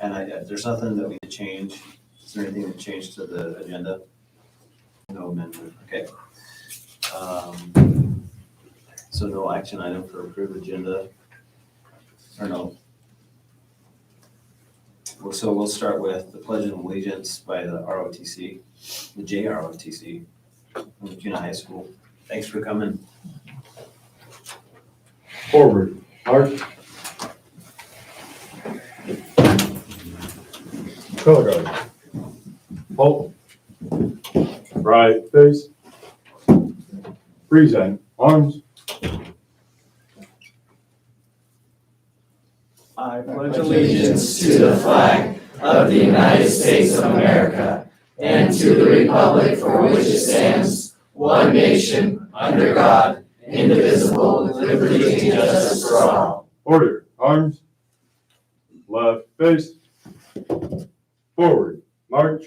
And there's nothing that we need to change. Is there anything that changed to the agenda? No amendment, okay. So no action item for approved agenda, or no? Well, so we'll start with the Pledge of Allegiance by the ROTC, the JROTC, from the Kuna High School. Thanks for coming. Forward, march. Color guard. Halt. Right face. Present. Arms. I pledge allegiance to the flag of the United States of America and to the republic for which it stands, one nation, under God, indivisible, with liberty and justice for all. Order. Arms. Left face. Forward. March.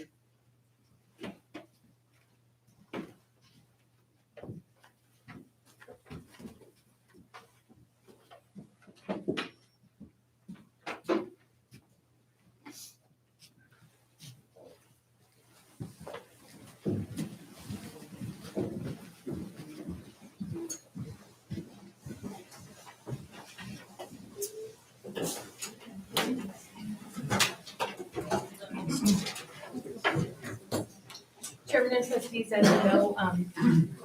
Chairman and Trustees, as you know,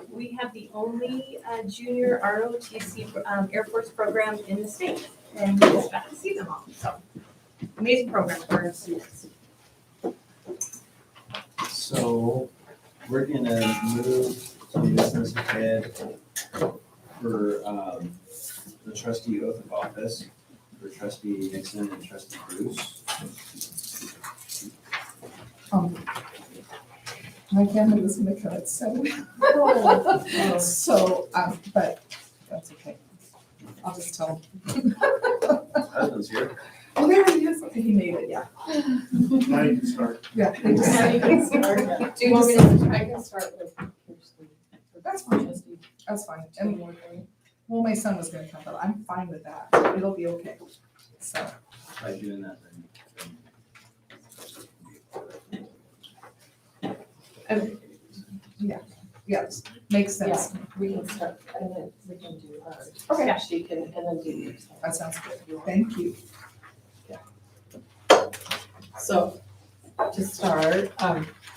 we have the only junior ROTC Air Force program in the state, and we just got to see them all. So, amazing program for our students. So we're gonna move some business ahead for the trustee oath of office for trustee Nixon and trustee Bruce. My family was in the cut, so. So, but that's okay. I'll just tell him. Husband's here. Oh, there he is. Okay, he made it, yeah. Now you can start. Yeah. Now you can start. Do you want me to? I can start with Kirsty. That's fine. That's fine. And, well, my son was gonna come, but I'm fine with that. It'll be okay. So, By doing that, yes, makes sense. We can start, and then we can do ours. Okay. Yeah, she can, and then do yours. That sounds good. Thank you. So, to start,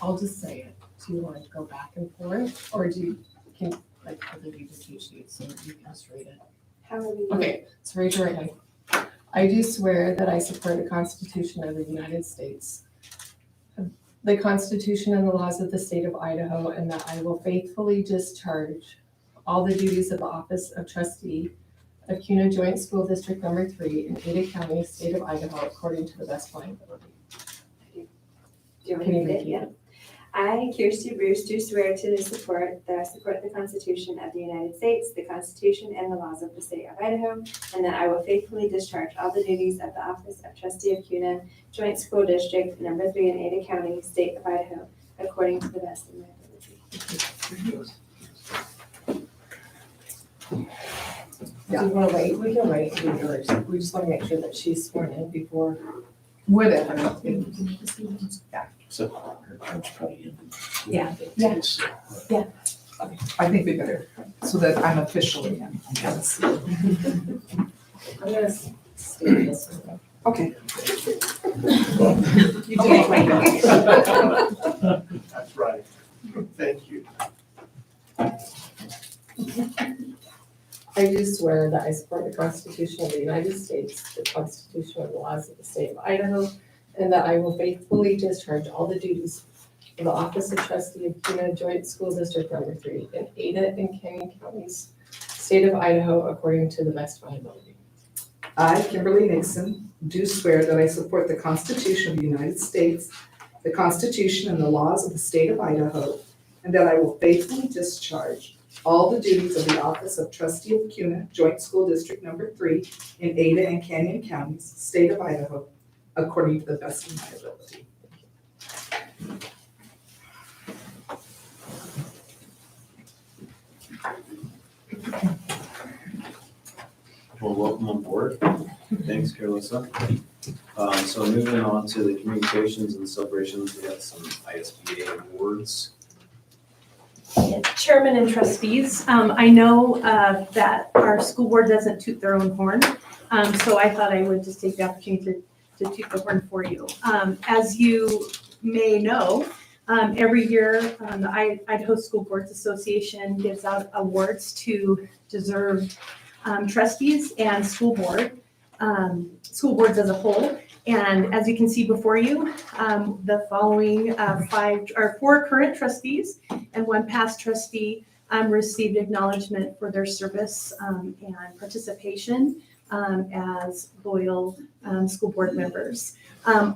I'll just say it. Do you want to go back and forth, or do you, like, I'll give you the cheat sheet so you can just read it? Okay, so raise your right hand. I do swear that I support the Constitution of the United States, the Constitution and the laws of the state of Idaho, and that I will faithfully discharge all the duties of the office of trustee of Kuna Joint School District Number 3 in Ada County, state of Idaho, according to the best of my ability. Do you want Can me you to read repeat it? Yeah. I, Kirsty Bruce, do swear to support the Constitution of the United States, the Constitution and the laws of the state of Idaho, and that I will faithfully discharge all the duties of the office of trustee of Kuna Joint School District Number 3 in Ada County, state of Idaho, according to the best of my ability. Do you want to wait? We can wait and do yours. We just want to make sure that she's sworn in before. Whatever. So. Yeah. I think we better, so that I'm officially in. Yes. I'm gonna state this one. Okay. You did my best. That's right. Thank you. I do swear that I support the Constitution of the United States, the Constitution and the laws of the state of Idaho, and that I will faithfully discharge all the duties of the office of trustee of Kuna Joint School District Number 3 in Ada and Canyon Counties, state of Idaho, according to the best of my ability. I, Kimberly Nixon, do swear that I support the Constitution of the United States, the Constitution and the laws of the state of Idaho, and that I will faithfully discharge all the duties of the office of trustee of Kuna Joint School District Number 3 in Ada and Canyon Counties, state of Idaho, according to the best of my ability. Well, welcome on board. Thanks, Carolissa. So moving on to the communications and celebrations, we got some ISBA awards. Chairman and trustees, I know that our school board doesn't toot their own horn, so I thought I would just take the opportunity to toot the horn for you. As you may know, every year the Idaho School Boards Association gives out awards to deserved trustees and school boards as a whole. And as you can see before you, the following four current trustees and one past trustee received acknowledgement for their service and participation as loyal school board members.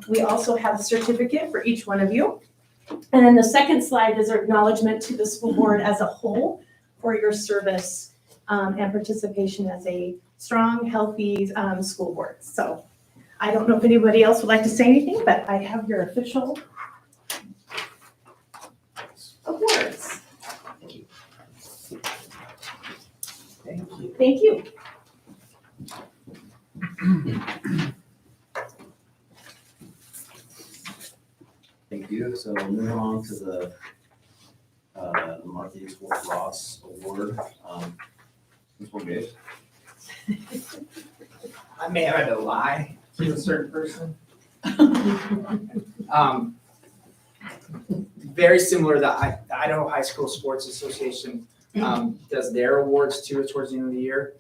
We also have a certificate for each one of you. And then the second slide is our acknowledgement to the school board as a whole for your service and participation as a strong, healthy school board. So I don't know if anybody else would like to say anything, but I have your official awards. Thank you. Thank you. Thank you. So moving on to the Marquis Wolf Ross Award. This one Gabe. I may have had to lie to a certain person. Very similar to the Idaho High School Sports Association does their awards too towards the end of the year.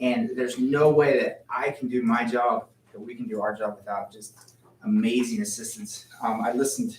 And there's no way that I can do my job, that we can do our job without just amazing assistance. I listened,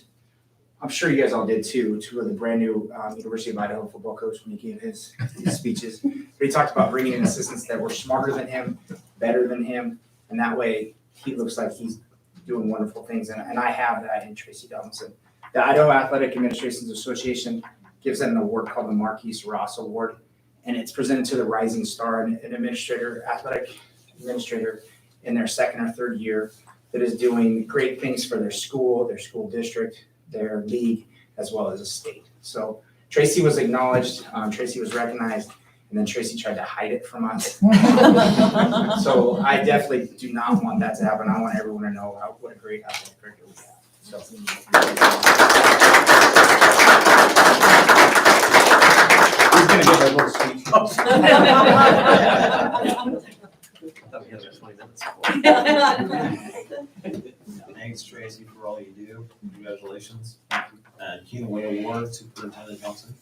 I'm sure you guys all did too, to the brand new University of Idaho football coach when he gave his speeches. But he talked about bringing in assistants that were smarter than him, better than him, and that way he looks like he's doing wonderful things. And I have that in Tracy Donaldson. The Idaho Athletic Administrations Association gives them an award called the Marquis Ross Award, and it's presented to the rising star, an athletic administrator in their second or third year that is doing great things for their school district, their league, as well as a state. So Tracy was acknowledged, Tracy was recognized, and then Tracy tried to hide it from us. So I definitely do not want that to happen. I want everyone to know what a great athletic director we have. So. He's gonna give a little speech. Thanks, Tracy, for all you do. Congratulations. And Kuna Award, Superintendent Johnson.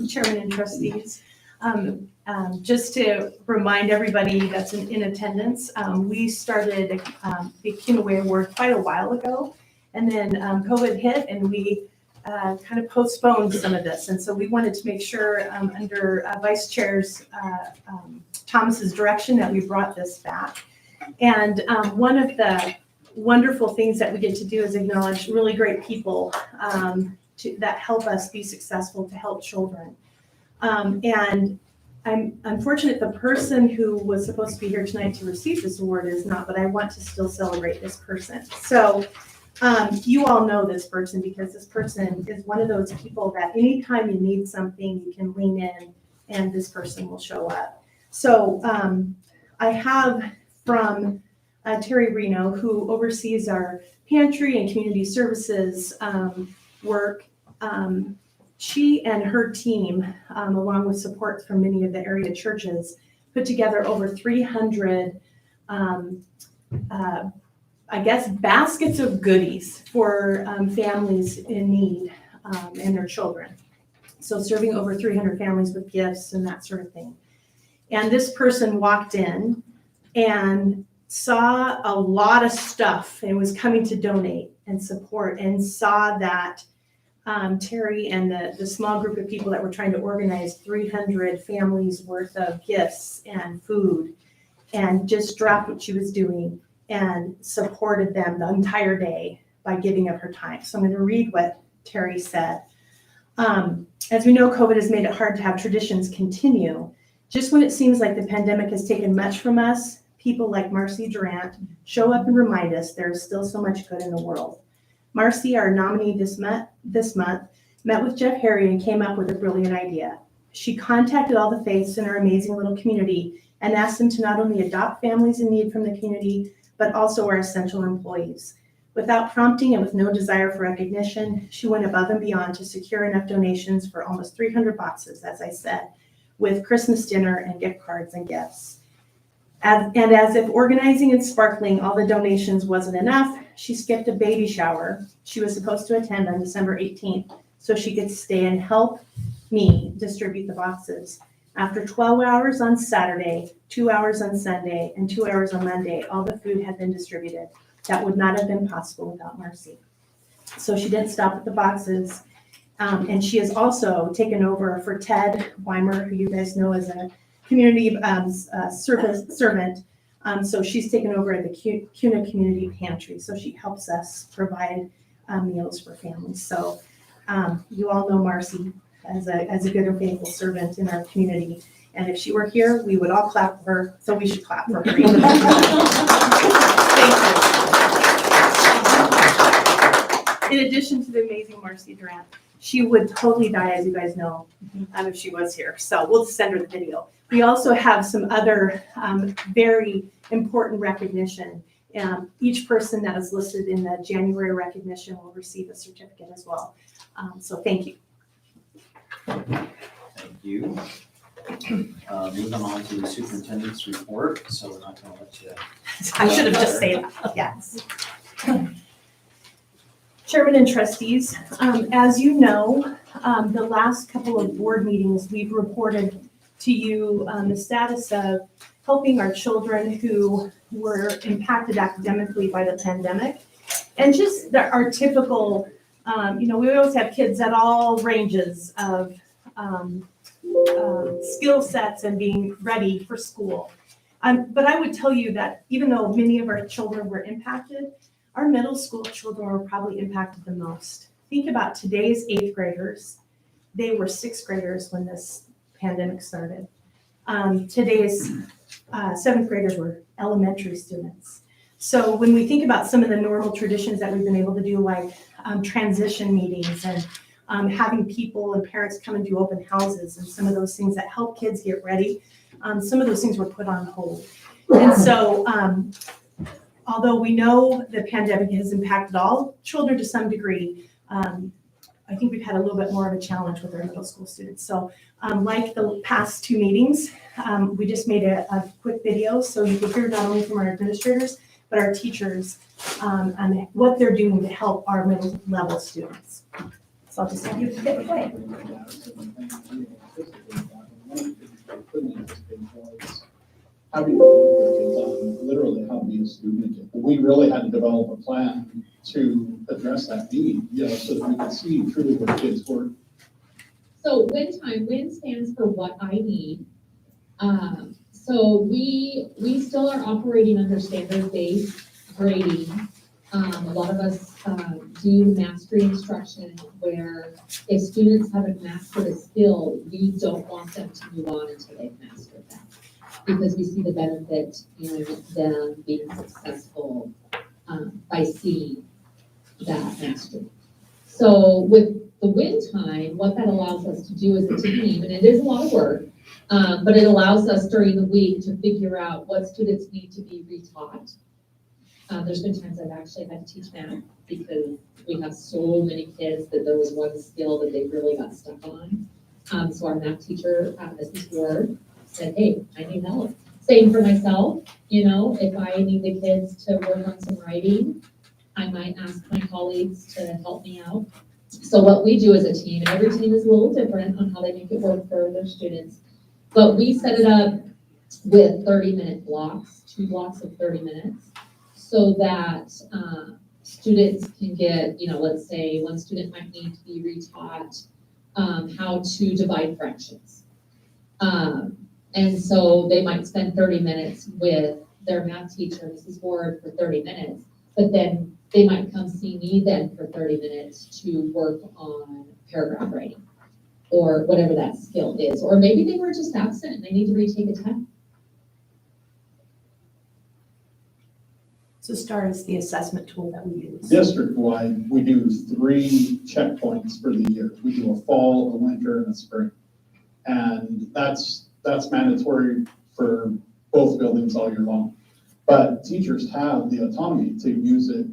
Chairman and trustees. Just to remind everybody that's in attendance, we started the Kuna Award quite a while ago, and then COVID hit and we kind of postponed some of this. And so we wanted to make sure under Vice Chair's Thomas's direction that we brought this back. And one of the wonderful things that we get to do is acknowledge really great people that help us be successful to help children. And I'm unfortunate the person who was supposed to be here tonight to receive this award is not, but I want to still celebrate this person. So you all know this person because this person is one of those people that anytime you need something, you can lean in and this person will show up. So I have from Terry Reno, who oversees our pantry and community services work. She and her team, along with support from many of the area churches, put together over 300, baskets of goodies for families in need and their children. So serving over 300 families with gifts and that sort of thing. And this person walked in and saw a lot of stuff and was coming to donate and support and saw that Terry and the small group of people that were trying to organize 300 families worth of gifts and food and just dropped what she was doing and supported them the entire day by giving up her time. So I'm going to read what Terry said. As we know, COVID has made it hard to have traditions continue. Just when it seems like the pandemic has taken much from us, people like Marcy Durant show up and remind us there is still so much good in the world. Marcy, our nominee this month, met with Jeff Harry and came up with a brilliant idea. She contacted all the faiths in our amazing little community and asked them to not only adopt families in need from the community, but also our essential employees. Without prompting and with no desire for recognition, she went above and beyond to secure enough donations for almost 300 boxes, as I said, with Christmas dinner and gift cards and gifts. And as if organizing and sparkling all the donations wasn't enough, she skipped a baby shower she was supposed to attend on December 18th so she could stay and help me distribute the boxes. After 12 hours on Saturday, 2 hours on Sunday, and 2 hours on Monday, all the food had been distributed. That would not have been possible without Marcy. So she didn't stop at the boxes. And she has also taken over for Ted Weimer, who you guys know as a community servant. So she's taken over at the Kuna Community Pantry. So she helps us provide meals for families. So you all know Marcy as a good and faithful servant in our community. And if she were here, we would all clap for her. So we should clap for her. Thank you. In addition to the amazing Marcy Durant, she would totally die, as you guys know, if she was here. So we'll send her the video. We also have some other very important recognition. Each person that is listed in the January recognition will receive a certificate as well. So thank you. Thank you. Moving on to the superintendent's report, so we're not gonna let you. I should have just said that, yes. Chairman and trustees, as you know, the last couple of board meetings, we've reported to you the status of helping our children who were impacted academically by the pandemic. And just our typical, we always have kids at all ranges of skill sets and being ready for school. But I would tell you that even though many of our children were impacted, our middle school children were probably impacted the most. Think about today's 8th graders. They were 6th graders when this pandemic started. Today's 7th graders were elementary students. So when we think about some of the normal traditions that we've been able to do, like transition meetings and having people and parents come and do open houses and some of those things that help kids get ready, some of those things were put on hold. And so although we know the pandemic has impacted all children to some degree, I think we've had a little bit more of a challenge with our middle school students. So like the past 2 meetings, we just made a quick video so you can hear not only from our administrators, but our teachers and what they're doing to help our middle level students. So I'll just have you hit play. How do you literally how to be a student? We really had to develop a plan to address that need, so that we could see truly what kids were. So WIN stands for what I need. So we still are operating under standard-based grading. A lot of us do mastery instruction where if students haven't mastered a skill, we don't want them to move on until they've mastered that, because we see the benefit in them being successful by seeing that mastery. So with the WIN time, what that allows us to do as a team, and it is a lot of work, but it allows us during the week to figure out what students need to be retaught. There's been times I've actually had to teach math because we have so many kids that there was one skill that they really got stuck on. So our math teacher, Mrs. Ward, said, hey, I need help. Same for myself, if I need the kids to work on some writing, I might ask my colleagues to help me out. So what we do as a team, and every team is a little different on how they make it work for their students, but we set it up with 30-minute blocks, 2 blocks of 30 minutes, so that students can get, let's say one student might need to be retaught how to divide fractions. And so they might spend 30 minutes with their math teacher, Mrs. Ward, for 30 minutes, but then they might come see me then for 30 minutes to work on paragraph writing or whatever that skill is. Or maybe they were just absent and they need to retake a test. So STAR is the assessment tool that we use. District-wide, we do 3 checkpoints for the year. We do a fall, a winter, and a spring. And that's mandatory for both buildings all year long. But teachers have the autonomy to use it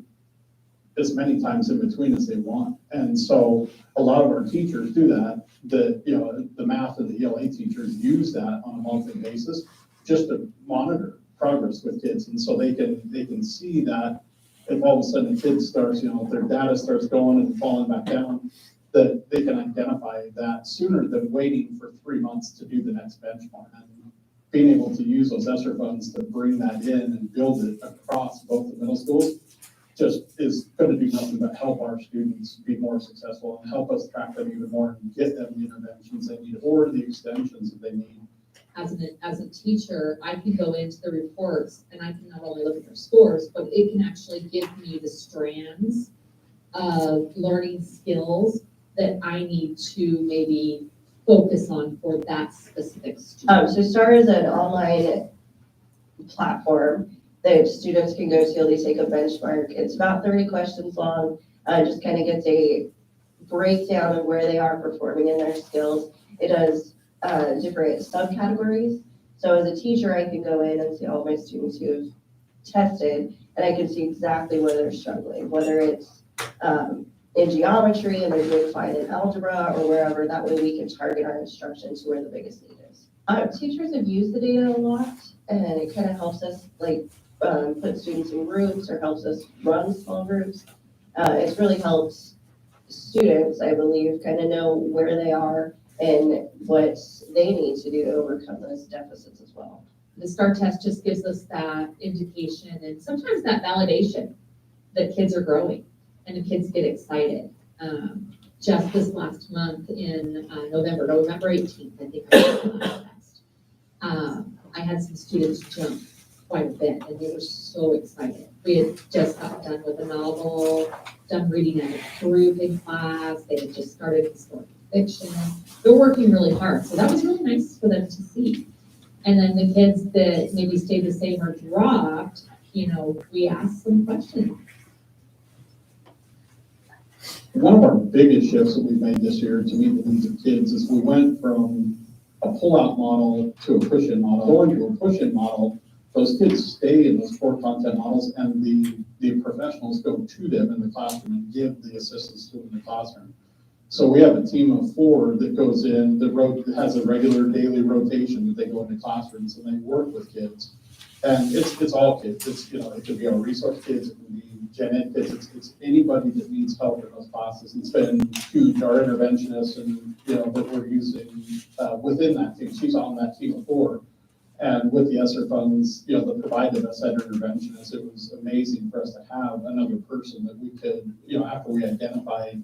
as many times in between as they want. And so a lot of our teachers do that, the math and the ELA teachers use that on a monthly basis just to monitor progress with kids. And so they can see that if all of a sudden a kid starts, if their data starts going and falling back down, that they can identify that sooner than waiting for 3 months to do the next benchmark. And being able to use those ESSER funds to bring that in and build it across both the middle schools just is going to do nothing but help our students be more successful and help us track them even more and get them the interventions they need or the extensions that they need. As a teacher, I can go into the reports and I can not only look at their scores, but it can actually give me the strands of learning skills that I need to maybe focus on for that specific student. So STAR is an online platform that students can go to. They take a benchmark. It's about 30 questions long. Just kind of gets a breakdown of where they are performing in their skills. It does different subcategories. So as a teacher, I can go in and see all my students who've tested, and I can see exactly where they're struggling, whether it's in geometry and they're doing fine in algebra or wherever. That way we can target our instruction to where the biggest need is. Teachers have used the data a lot, and it kind of helps us put students in groups or helps us run small groups. It's really helped students, I believe, kind of know where they are and what they need to do to overcome those deficits as well. The STAR test just gives us that indication and sometimes that validation that kids are growing and the kids get excited. Just this last month in November 18th, I think I took the last test. I had some students jump quite a bit and they were so excited. We had just got done with a novel, done reading a group in class. They had just started historical fiction. They're working really hard. So that was really nice for them to see. And then the kids that maybe stayed the same or dropped, we asked some questions. One of our biggest shifts that we've made this year to meet the needs of kids is we went from a pull-out model to a push-in model. Going to a push-in model, those kids stay in those core content models and the professionals go to them in the classroom and give the assistance to them in the classroom. So we have a team of 4 that goes in, that has a regular daily rotation that they go into classrooms and they work with kids. And it's all kids. It could be our resource kids, it can be gen ed kids, it's anybody that needs help in those classes. It's been huge, our interventionist and, that we're using within that team. She's on that team of 4. And with the ESSER funds, that provided us that interventionist, it was amazing for us to have another person that we could, after we identified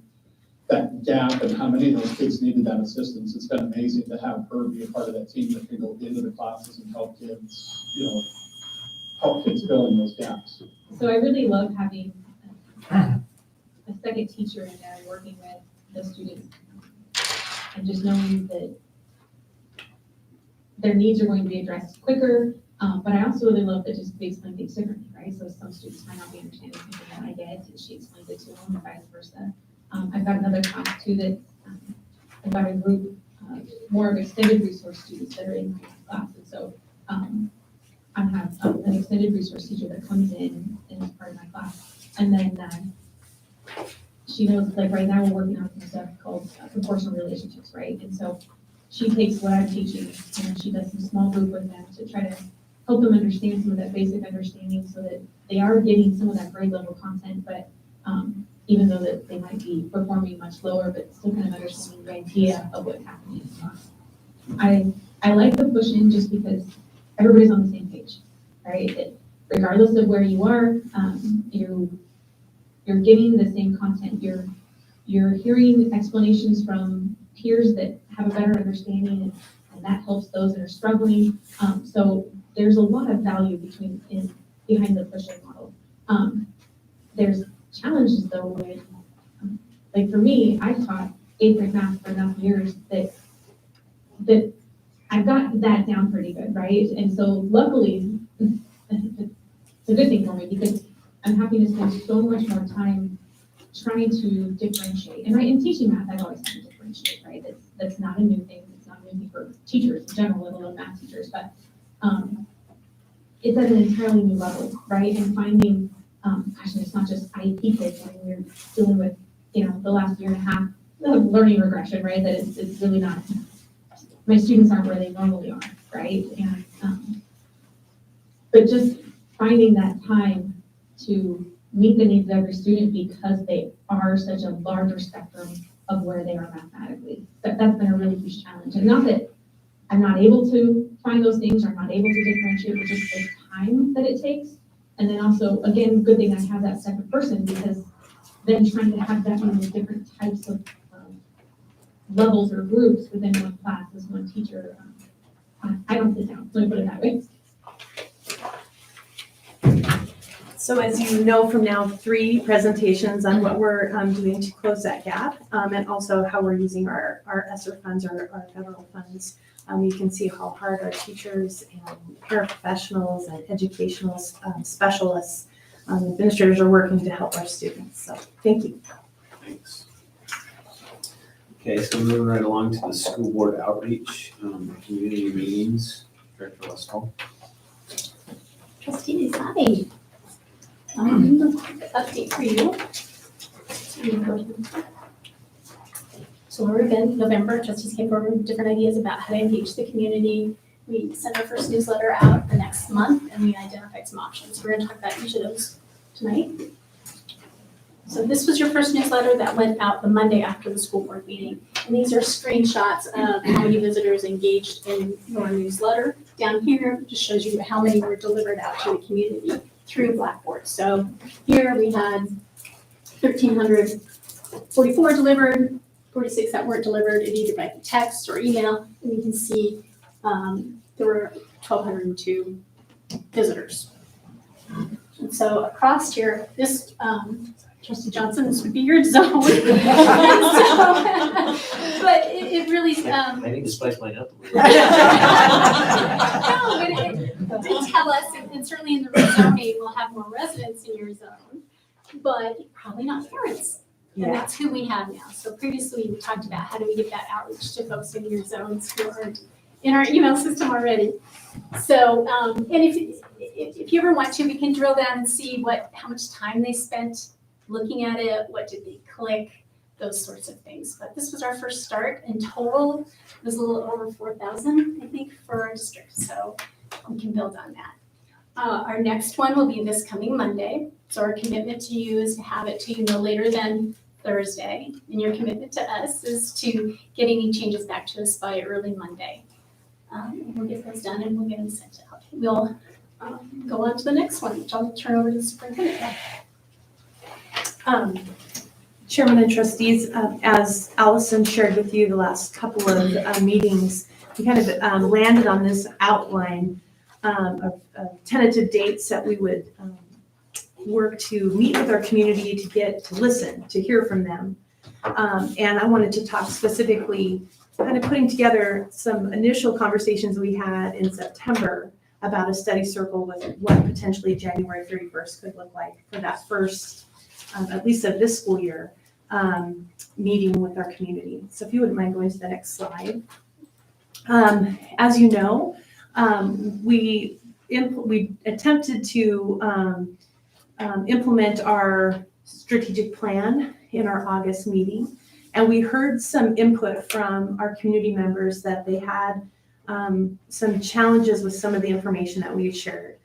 that gap and how many of those kids needed that assistance. It's been amazing to have her be a part of that team that can go into the classes and help kids, fill in those gaps. So I really love having a second teacher in there working with the students and just knowing that their needs are going to be addressed quicker. But I also really love that we explain things differently, right? So some students might not be understanding something that I get and she explains it to them and vice versa. I've got another class too that I've got a group more of extended resource students that are in my class. And so I have an extended resource teacher that comes in and is part of my class. And then she knows, like right now we're working on some stuff called proportional relationships, right? And so she takes what I'm teaching and she does some small group with them to try to help them understand some of that basic understanding so that they are getting some of that grade level content, but even though that they might be performing much lower, but still kind of understanding the idea of what's happening in class. I like the push in just because everybody's on the same page, right? Regardless of where you are, you're getting the same content. You're hearing explanations from peers that have a better understanding, and that helps those that are struggling. So there's a lot of value behind the push-in model. There's challenges though when, like for me, I've taught 8th grade math for enough years that I've got that down pretty good, right? And so luckily, it's a good thing for me because I'm happy to spend so much more time trying to differentiate. And right, in teaching math, I've always had to differentiate, right? That's not a new thing. It's not a new thing for teachers in general, let alone math teachers. But it's at an entirely new level, right? And finding, actually, it's not just IEP kids, I mean, we're dealing with, the last year and a half of learning regression, right? That it's really not, my students aren't where they normally are, right? And, but just finding that time to meet the needs of every student because they are such a larger spectrum of where they are mathematically. That's been a really huge challenge. And not that I'm not able to find those things or I'm not able to differentiate, but just the time that it takes. And then also, again, good thing I have that second person because then trying to have that in different types of levels or groups within one class as one teacher. I don't sit down, let me put it that way. So as you know from now, 3 presentations on what we're doing to close that gap, and also how we're using our ESSER funds, our federal funds. You can see how hard our teachers and paraprofessionals and educational specialists, administrators are working to help our students. So thank you. Thanks. Okay, so moving right along to the school board outreach, community meetings, Director Westphal. Trustees, hi. Update for you. So we're in November, trustees came forward with different ideas about how to engage the community. We sent our first newsletter out the next month and we identified some options. We're gonna talk about each of those tonight. So this was your first newsletter that went out the Monday after the school board meeting. And these are screenshots of how many visitors engaged in your newsletter. Down here just shows you how many were delivered out to the community through Blackboard. So here we had 1,344 delivered, 46 that weren't delivered either by text or email. And you can see there were 1,202 visitors. And so across here, this, Trustee Johnson, this would be your zone. But it really, I need to spice mine up a little. No, but it did tell us, and certainly in the rezoning, we'll have more residents in your zone, but probably not parents. And that's who we have now. So previously, we talked about how do we get that outreach to folks in your zones who aren't in our email system already. So, and if you ever want to, we can drill down and see how much time they spent looking at it, what did they click, those sorts of things. But this was our first start. In total, it was a little over 4,000, I think, for our district. So we can build on that. Our next one will be this coming Monday. So our commitment to you is to have it to you no later than Thursday. And your commitment to us is to get any changes back to us by early Monday. We'll get those done and we'll get them sent out. We'll go on to the next one, which I'll turn over to the superintendent. Chairman and trustees, as Allison shared with you the last couple of meetings, we kind of landed on this outline of tentative dates that we would work to meet with our community to listen, to hear from them. And I wanted to talk specifically, kind of putting together some initial conversations we had in September about a study circle with what potentially January 31st could look like for that first, at least of this school year, meeting with our community. So if you wouldn't mind going to the next slide. As you know, we attempted to implement our strategic plan in our August meeting, and we heard some input from our community members that they had some challenges with some of the information that we shared.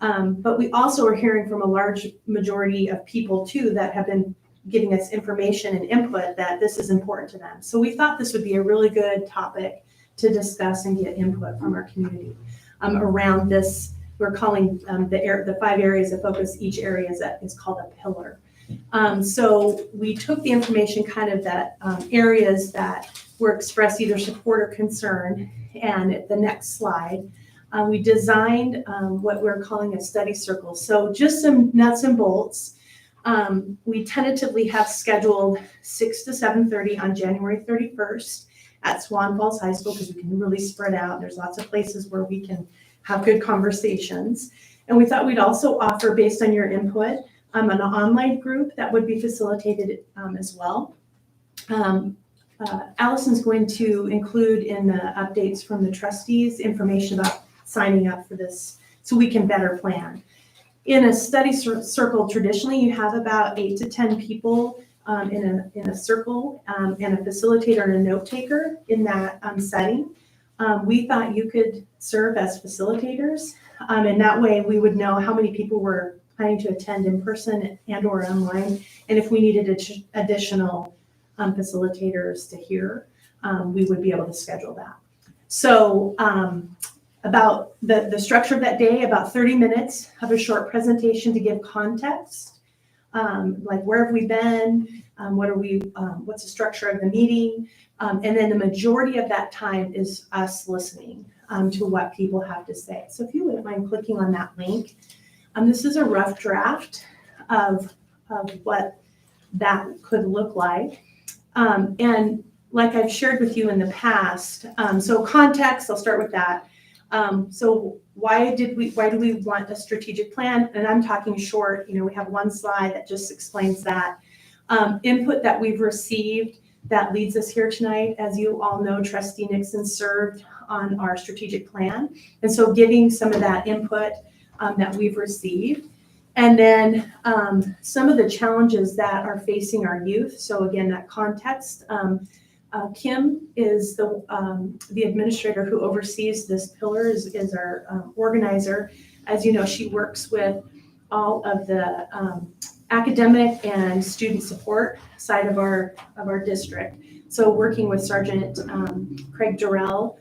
But we also are hearing from a large majority of people too that have been giving us information and input that this is important to them. So we thought this would be a really good topic to discuss and get input from our community around this. We're calling the 5 areas of focus. Each area is called a pillar. So we took the information kind of that areas that were expressed either support or concern, and at the next slide, we designed what we're calling a study circle. So just some nuts and bolts. We tentatively have scheduled 6 to 7:30 on January 31st at Swan Falls High School because we can really spread out. There's lots of places where we can have good conversations. And we thought we'd also offer, based on your input, an online group that would be facilitated as well. Allison's going to include in the updates from the trustees information about signing up for this so we can better plan. In a study circle, traditionally, you have about 8 to 10 people in a circle and a facilitator and a note taker in that setting. We thought you could serve as facilitators, and that way we would know how many people were planning to attend in person and or online, and if we needed additional facilitators to hear, we would be able to schedule that. So about the structure of that day, about 30 minutes of a short presentation to give context, like where have we been, what's the structure of the meeting, and then the majority of that time is us listening to what people have to say. So if you wouldn't mind clicking on that link, this is a rough draft of what that could look like. And like I've shared with you in the past, so context, I'll start with that. So why do we want a strategic plan? And I'm talking short, we have one slide that just explains that. Input that we've received that leads us here tonight. As you all know, Trustee Nixon served on our strategic plan. And so giving some of that input that we've received. And then some of the challenges that are facing our youth. So again, that context. Kim is the administrator who oversees this pillar, is our organizer. As you know, she works with all of the academic and student support side of our district. So working with Sergeant Craig Durrell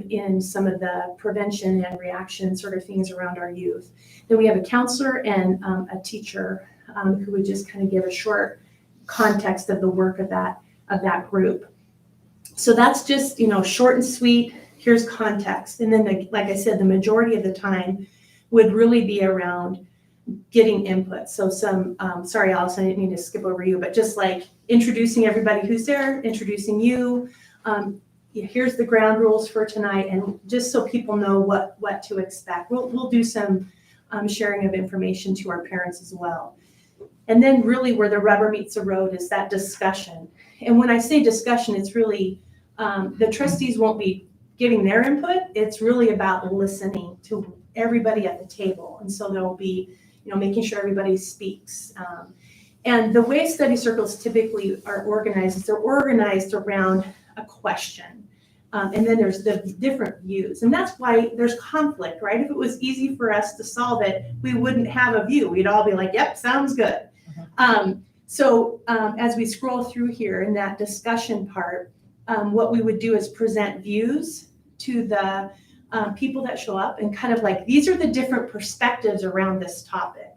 in some of the prevention and reaction sort of things around our youth. Then we have a counselor and a teacher who would just kind of give a short context of the work of that group. So that's just, short and sweet, here's context. And then, like I said, the majority of the time would really be around getting input. So sorry, Allison, I didn't mean to skip over you, but just like introducing everybody who's there, introducing you. Here's the ground rules for tonight, and just so people know what to expect. We'll do some sharing of information to our parents as well. And then really where the rubber meets the road is that discussion. And when I say discussion, it's really, the trustees won't be giving their input. It's really about listening to everybody at the table. And so there will be, making sure everybody speaks. And the way study circles typically are organized is they're organized around a question. And then there's the different views. And that's why there's conflict, right? If it was easy for us to solve it, we wouldn't have a view. We'd all be like, yep, sounds good. So as we scroll through here in that discussion part, what we would do is present views to the people that show up and kind of like, these are the different perspectives around this topic.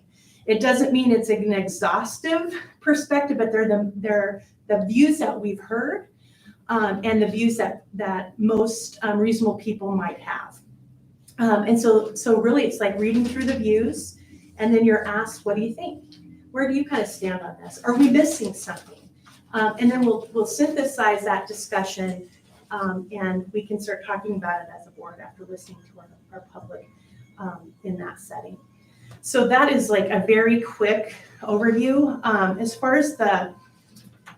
It doesn't mean it's an exhaustive perspective, but they're the views that we've heard and the views that most reasonable people might have. And so really it's like reading through the views, and then you're asked, what do you think? Where do you kind of stand on this? Are we missing something? And then we'll synthesize that discussion, and we can start talking about it as a board after listening to our public in that setting. So that is like a very quick overview. As far as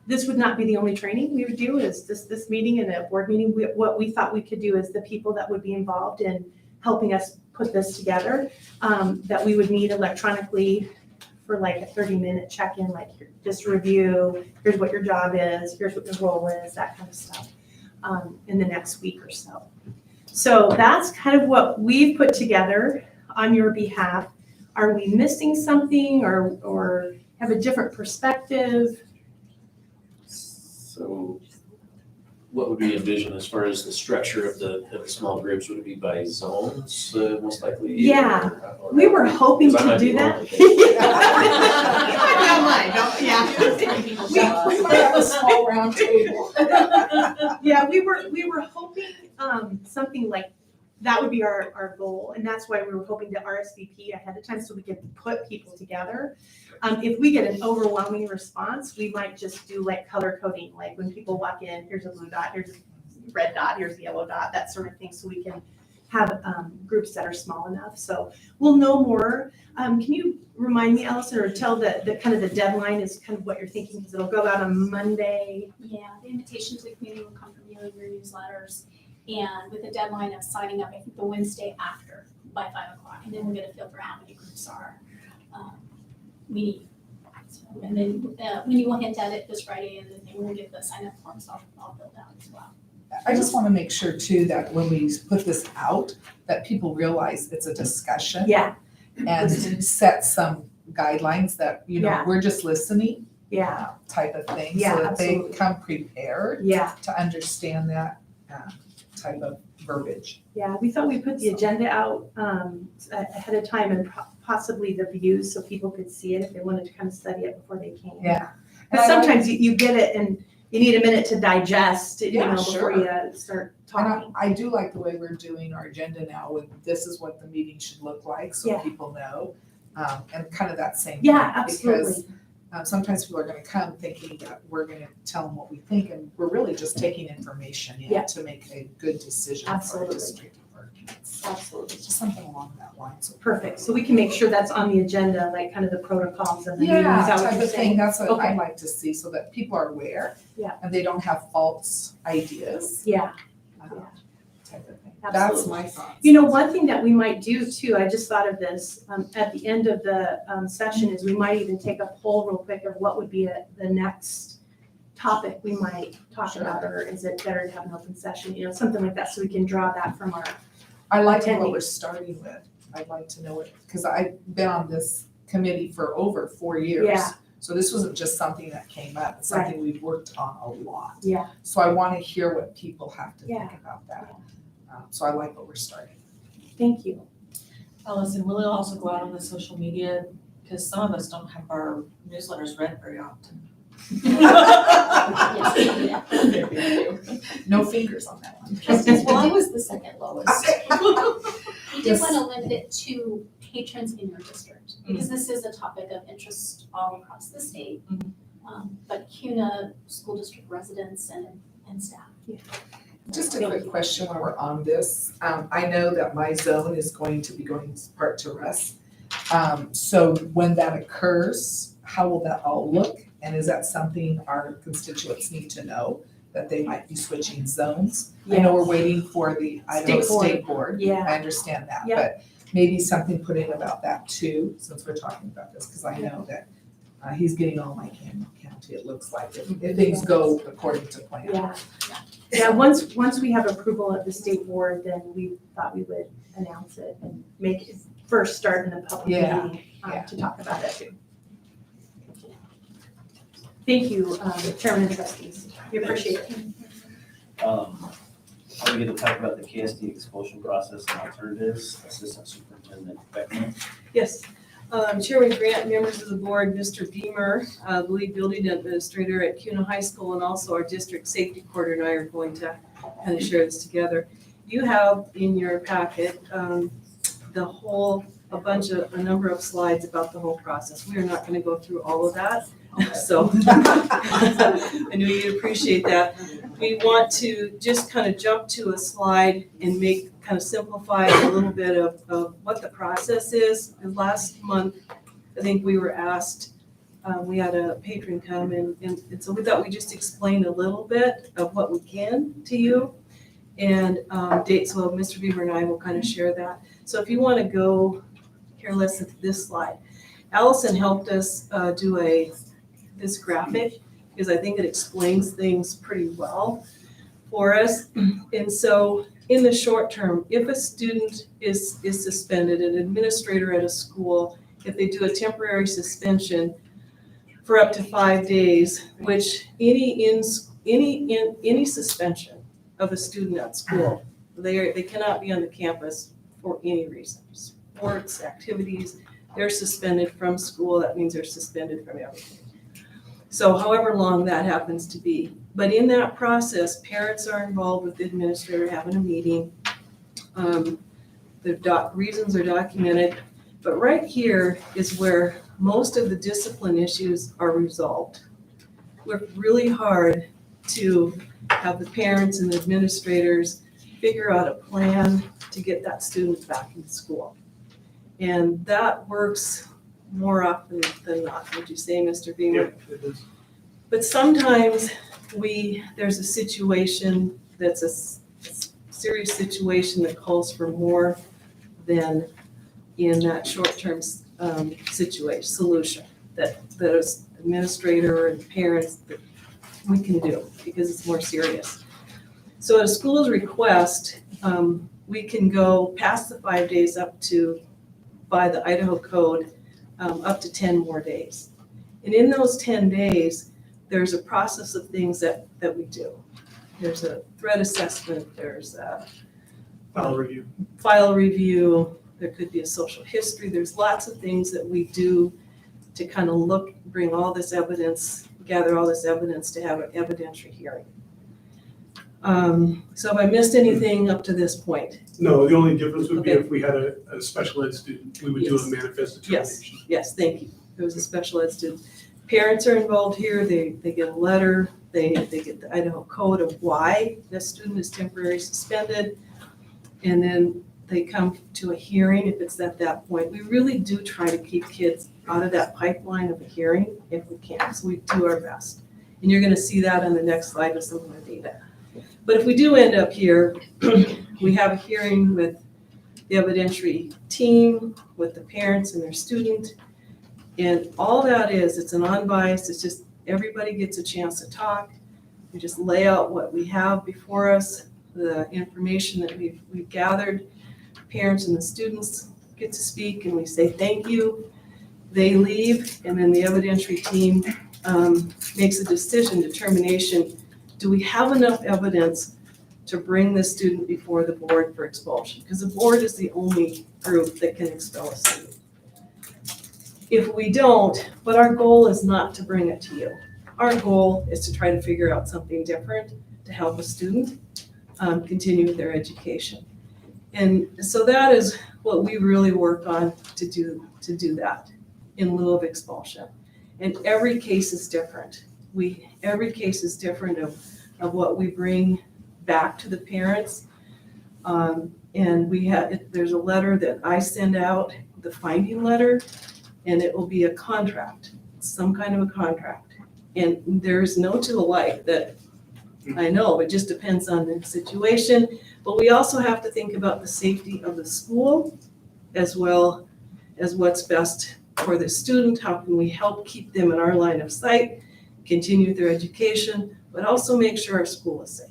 this would not be the only training we would do is this meeting and a board meeting. What we thought we could do is the people that would be involved in helping us put this together, that we would meet electronically for like a 30-minute check-in, like just review, here's what your job is, here's what your role is, that kind of stuff, in the next week or so. So that's kind of what we've put together on your behalf. Are we missing something or have a different perspective? So what would we envision as far as the structure of the small groups? Would it be by zones, most likely? Yeah, we were hoping to do that. We might have a small round table. Yeah, we were hoping something like that would be our goal, and that's why we were hoping to RSVP ahead of time so we could put people together. If we get an overwhelming response, we might just do like color coding, like when people walk in, here's a blue dot, here's a red dot, here's a yellow dot, that sort of thing, so we can have groups that are small enough. So we'll know more. Can you remind me, Allison, or tell the kind of the deadline is kind of what you're thinking, because it'll go out on Monday? Yeah, the invitation to the community will come from you in your newsletters, and with the deadline of signing up, I think the Wednesday after by 5:00, and then we'll get a feel for how many groups we need. So, and then Wendy will hint at it this Friday, and then we'll get the sign-up forms all filled out as well. I just want to make sure too that when we put this out, that people realize it's a discussion. Yeah, And set some guidelines that, Yeah. we're just listening yeah, type of thing. Yeah, So that they absolutely. come prepared yeah, to understand that type of verbiage. yeah. We thought we'd put the agenda out ahead of time and possibly the views so people could see it if they wanted to kind of study it before they came. Yeah. Because sometimes you get it and you need a minute to digest it, Yeah, before sure. you start And talking. I do like the way we're doing our agenda now with this is what the meeting should look like, so Yeah. people know. And kind of that same. Yeah, thing, absolutely. Because sometimes people are gonna come thinking that we're gonna tell them what we think, and we're really just taking information Yeah. in to make a good decision for our Absolutely. district or kids. Absolutely. Just something along that line, so. Perfect. So we can make sure that's on the agenda, like kind of the protocols and the meetings. Yeah, Is that what type you're of thing, saying? that's what Okay. I'd like to see, so that people are aware. Yeah. And they don't have false ideas. Yeah. Type of thing. Absolutely. That's my thoughts. One thing that we might do too, I just thought of this, at the end of the session is we might even take a poll real quick of what would be the next topic we might talk Sure. about, or is it better to have an open session, something like that, so we can draw that from our, I like what attending. we're starting with. I'd like to know it, because I've been on this committee for over 4 years. Yeah. So this wasn't just something that came up, it's something we've worked on a lot. yeah, So I want to hear what people have to Yeah. think about that. So I like what we're starting. thank you. Allison, will it also go out on the social media? Because some of us don't have our newsletters read very often. No fingers on that one. Trustees, Well, I was the second lowest. We did want to limit it to patrons in your district, because this is a topic of interest all across the state. But Kuna school district residents and staff. Just a quick question while we're on this. I know that my zone is going to be going part to Russ. So when that occurs, how will that all look? And is that something our constituents need to know, that they might be switching zones? I know we're waiting for the Idaho State Board. Yeah. I understand that, Yeah. but maybe something put in about that too, since we're talking about this, because I know that he's getting all my county, it looks like, if things go according to plan. Yeah. Yeah, once we have approval at the state board, then we thought we would announce it and make it first start in a public Yeah, meeting yeah. to talk about it too. Thank you, Chairman and trustees. We appreciate it. Are we going to talk about the KSD expulsion process and alternatives? Assistant Superintendent Beckman. Yes. Chairman Grant, members of the board, Mr. Beamer, the lead building administrator at Kuna High School, and also our district safety coordinator and I are going to kind of share this together. You have in your packet a number of slides about the whole process. We are not going to go through all of that. So I know you'd appreciate that. We want to just kind of jump to a slide and kind of simplify a little bit of what the process is. And last month, I think we were asked, we had a patron come and so we thought we'd just explain a little bit of what we can to you. And so Mr. Beaver and I will kind of share that. So if you want to go here, listen to this slide. Allison helped us do this graphic, because I think it explains things pretty well for us. And so in the short term, if a student is suspended, an administrator at a school, if they do a temporary suspension for up to 5 days, which any suspension of a student at school, they cannot be on the campus for any reason. Sports, activities, they're suspended from school. That means they're suspended from everything. So however long that happens to be. But in that process, parents are involved with the administrator having a meeting. The reasons are documented. But right here is where most of the discipline issues are resolved. Worked really hard to have the parents and the administrators figure out a plan to get that student back in school. And that works more often than not, would you say, Mr. Beamer? Yeah, it is. But sometimes there's a situation that's a serious situation that calls for more than in that short-term solution that as administrator and parents that we can do because it's more serious. So at a school's request, we can go past the 5 days up to, by the Idaho code, up to 10 more days. And in those 10 days, there's a process of things that we do. There's a threat assessment, there's a file review, there could be a social history, there's lots of things that we do to kind of look, bring all this evidence, gather all this evidence to have an evidentiary hearing. So have I missed anything up to this point? No, the only difference would be Okay. if we had a special ed student, we would do a manifest determination. Yes, thank you. There was a special ed student. Parents are involved here, they get a letter, they get the Idaho code of why the student is temporarily suspended. And then they come to a hearing if it's at that point. We really do try to keep kids out of that pipeline of a hearing if we can, so we do our best. And you're gonna see that on the next slide with some of our data. But if we do end up here, we have a hearing with the evidentiary team, with the parents and their student. And all that is, it's an unbiased, it's just everybody gets a chance to talk. We just lay out what we have before us, the information that we've gathered. Parents and the students get to speak and we say thank you. They leave and then the evidentiary team makes a determination. Do we have enough evidence to bring the student before the board for expulsion? Because the board is the only group that can expel a student. If we don't, but our goal is not to bring it to you. Our goal is to try to figure out something different to help a student continue with their education. And so that is what we really work on to do that in lieu of expulsion. And every case is different. Every case is different of what we bring back to the parents. And there's a letter that I send out, the finding letter, and it will be a contract, some kind of a contract. And there's no two alike that I know, it just depends on the situation. But we also have to think about the safety of the school as well as what's best for the student. How can we help keep them in our line of sight, continue their education, but also make sure our school is safe.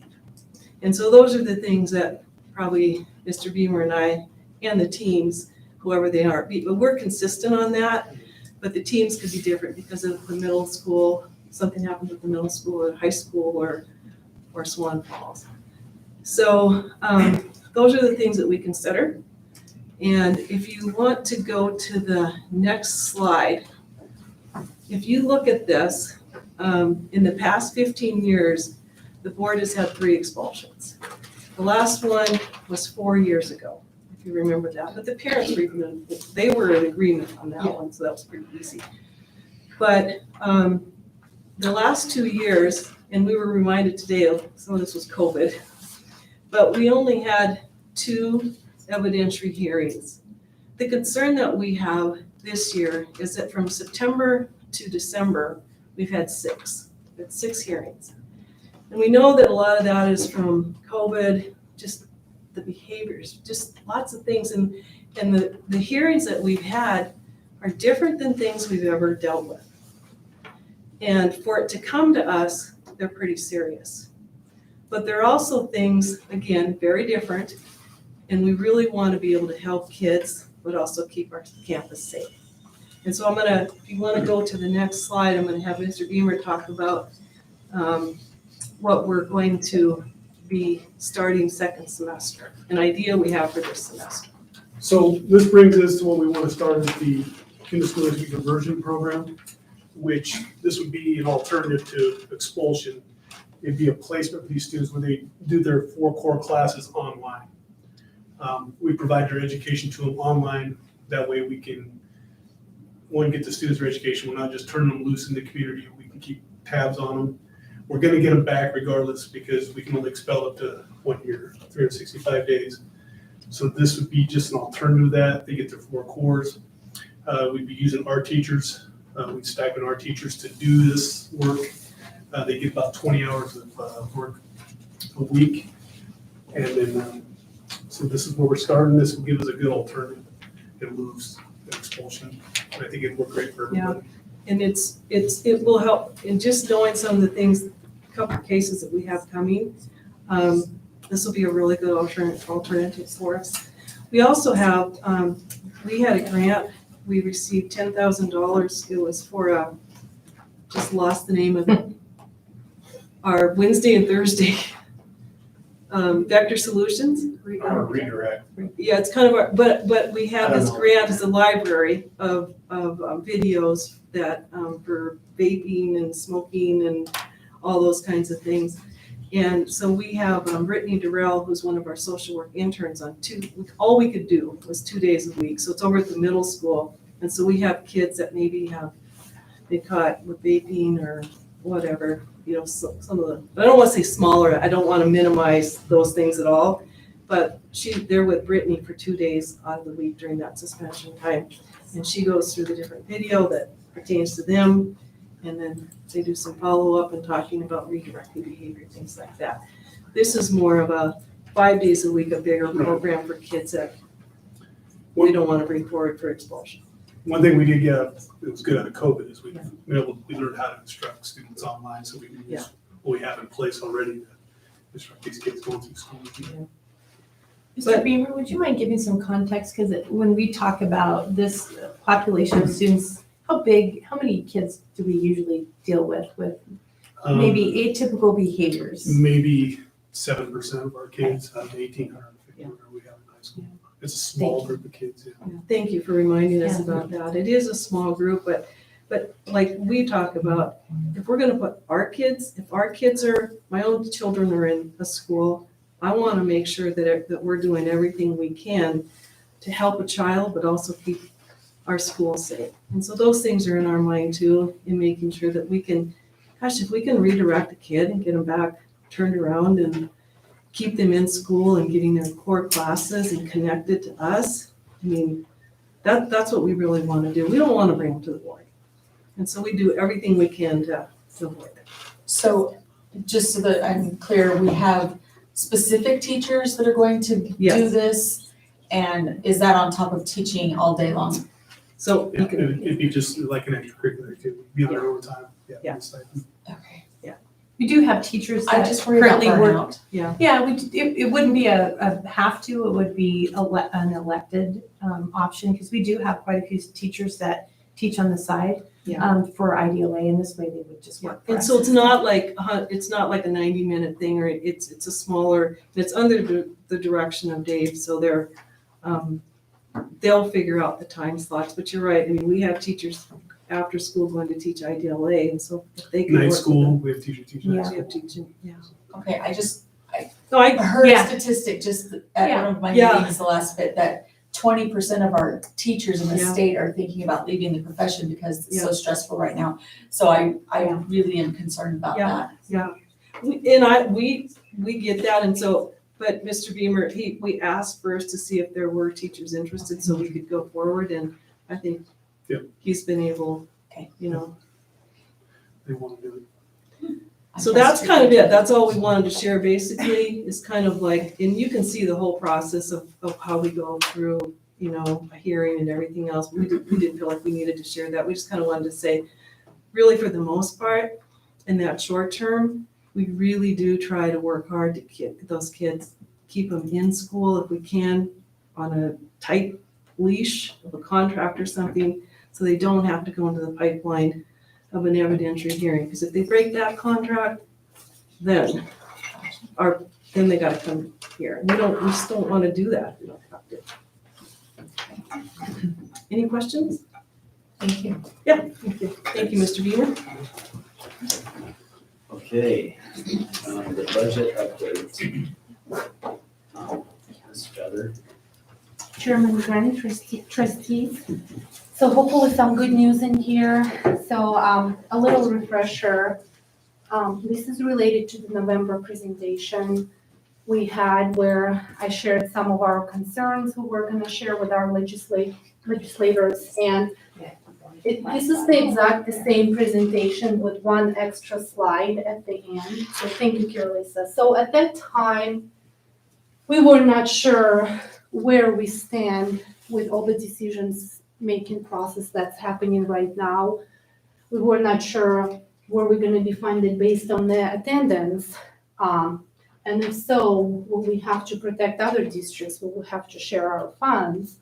And so those are the things that probably Mr. Beamer and I and the teams, whoever they are, but we're consistent on that, but the teams could be different because of the middle school, something happened with the middle school or high school or Swan Falls. So those are the things that we consider. And if you want to go to the next slide, if you look at this, in the past 15 years, the board has had 3 expulsions. The last one was 4 years ago, if you remember that. But the parents were they were in agreement on that one, so that was pretty easy. But the last 2 years, and we were reminded today of some of this was COVID, but we only had 2 evidentiary hearings. The concern that we have this year is that from September to December, we've had 6. We had 6 hearings. And we know that a lot of that is from COVID, just the behaviors, just lots of things. And the hearings that we've had are different than things we've ever dealt with. And for it to come to us, they're pretty serious. But there are also things, again, very different. And we really want to be able to help kids, but also keep our campus safe. And so if you want to go to the next slide, I'm going to have Mr. Beamer talk about what we're going to be starting second semester, an idea we have for this semester. So this brings us to what we want to start with the Kinesthetic Diversion program, which this would be an alternative to expulsion. It'd be a placement for these students where they do their 4 core classes online. We provide their education to them online. That way we can, get the students their education. We're not just turning them loose in the community. We can keep tabs on them. We're going to get them back regardless because we can only expel up to 1 year, 365 days. So this would be just an alternative to that. They get their 4 cores. We'd be using our teachers. We'd stipend our teachers to do this work. They get about 20 hours of work a week. And then, So this is where we're starting. This will give us a good alternative. It moves the expulsion. And I think it'd work great for everybody. And it will help in just knowing some of the things, a couple of cases that we have coming. This will be a really good alternative for us. We also have, we had a grant, we received $10,000. It was for, just lost the name of it. Our Wednesday and Thursday, Vector Solutions. Or redirect. Yeah, it's kind of, but we have this grant as a library of videos that, for vaping and smoking and all those kinds of things. And so we have Brittany Durrell, who's one of our social work interns on all we could do was 2 days a week. So it's over at the middle school. And so we have kids that maybe have been caught with vaping or whatever, you know, some of the, I don't want to say smaller, I don't want to minimize those things at all. But they're with Brittany for 2 days out of the week during that suspension time. And she goes through the different video that pertains to them. And then they do some follow-up and talking about redirecting behavior, things like that. This is more of a 5 days a week, a bigger program for kids that we don't want to bring forward for expulsion. One thing we did get, it was good out of COVID, is we learned how to instruct students online, so we can use what we have in place already to instruct these kids going through school. Mr. Beamer, would you mind giving some context? Because when we talk about this population of students, how many kids do we usually deal with maybe atypical behaviors? Maybe 7% of our kids out of 1,850 we have in high school. It's a small group of kids. Thank you for reminding us about that. It is a small group, but like we talk about, if we're gonna put our kids, my own children are in a school, I wanna make sure that we're doing everything we can to help a child, but also keep our school safe. And so those things are in our mind too, in making sure that we can, if we can redirect a kid and get them back turned around and keep them in school and getting their core classes and connected to us, I mean, that's what we really want to do. We don't want to bring them to the board. And so we do everything we can to avoid it. So just so that I'm clear, we have specific teachers that are going to do this? And is that on top of teaching all day long? So Yeah, it'd be just like an extracurricular activity, be on their overtime. Okay. We do have teachers I that just worry about currently work. burnout. Yeah. Yeah, it wouldn't be a have to, it would be an elected option, because we do have quite a few teachers that teach on the side for IDLA, and this way they would just work for And us. so it's not like a 90-minute thing, or it's a smaller, it's under the direction of Dave, so they'll figure out the time slots. But you're right, I mean, we have teachers after school going to teach IDLA, and so if they can work Night with school, them. we have teachers teaching night We school. have teaching, Okay, I heard yeah. a statistic just at one of my Yeah. meetings the last bit that 20% of our teachers in the Yeah. state are thinking about leaving the profession because it's so Yeah. stressful right now. So I really am concerned about that. Yeah, we get that, and so, but Mr. Beamer, we asked first to see if there were teachers interested, so we could go forward, and I think he's been able, you know. They want to do it. So that's kind of it, that's all we wanted to share basically, is kind of like, and you can see the whole process of how we go through, you know, a hearing and everything else. We didn't feel like we needed to share that, we just kind of wanted to say, really for the most part, in that short term, we really do try to work hard to get those kids, keep them in school if we can, on a tight leash of a contract or something, so they don't have to go into the pipeline of an evidentiary hearing, because if they break that contract, then they gotta come here. We just don't wanna do that. We don't have to. Any questions? Thank you. Yeah, thank you. Thank you, Mr. Beamer. Okay, the budget update. Ms. Feather. Chairman Grant, trustees. So hopefully some good news in here. So a little refresher. This is related to the November presentation we had where I shared some of our concerns we were going to share with our legislators. And this is the same presentation with one extra slide at the end. So thank you, Lisa. So at that time, we were not sure where we stand with all the decisions-making process that's happening right now. We were not sure were we gonna be funded based on the attendance. And if so, will we have to protect other districts? Will we have to share our funds?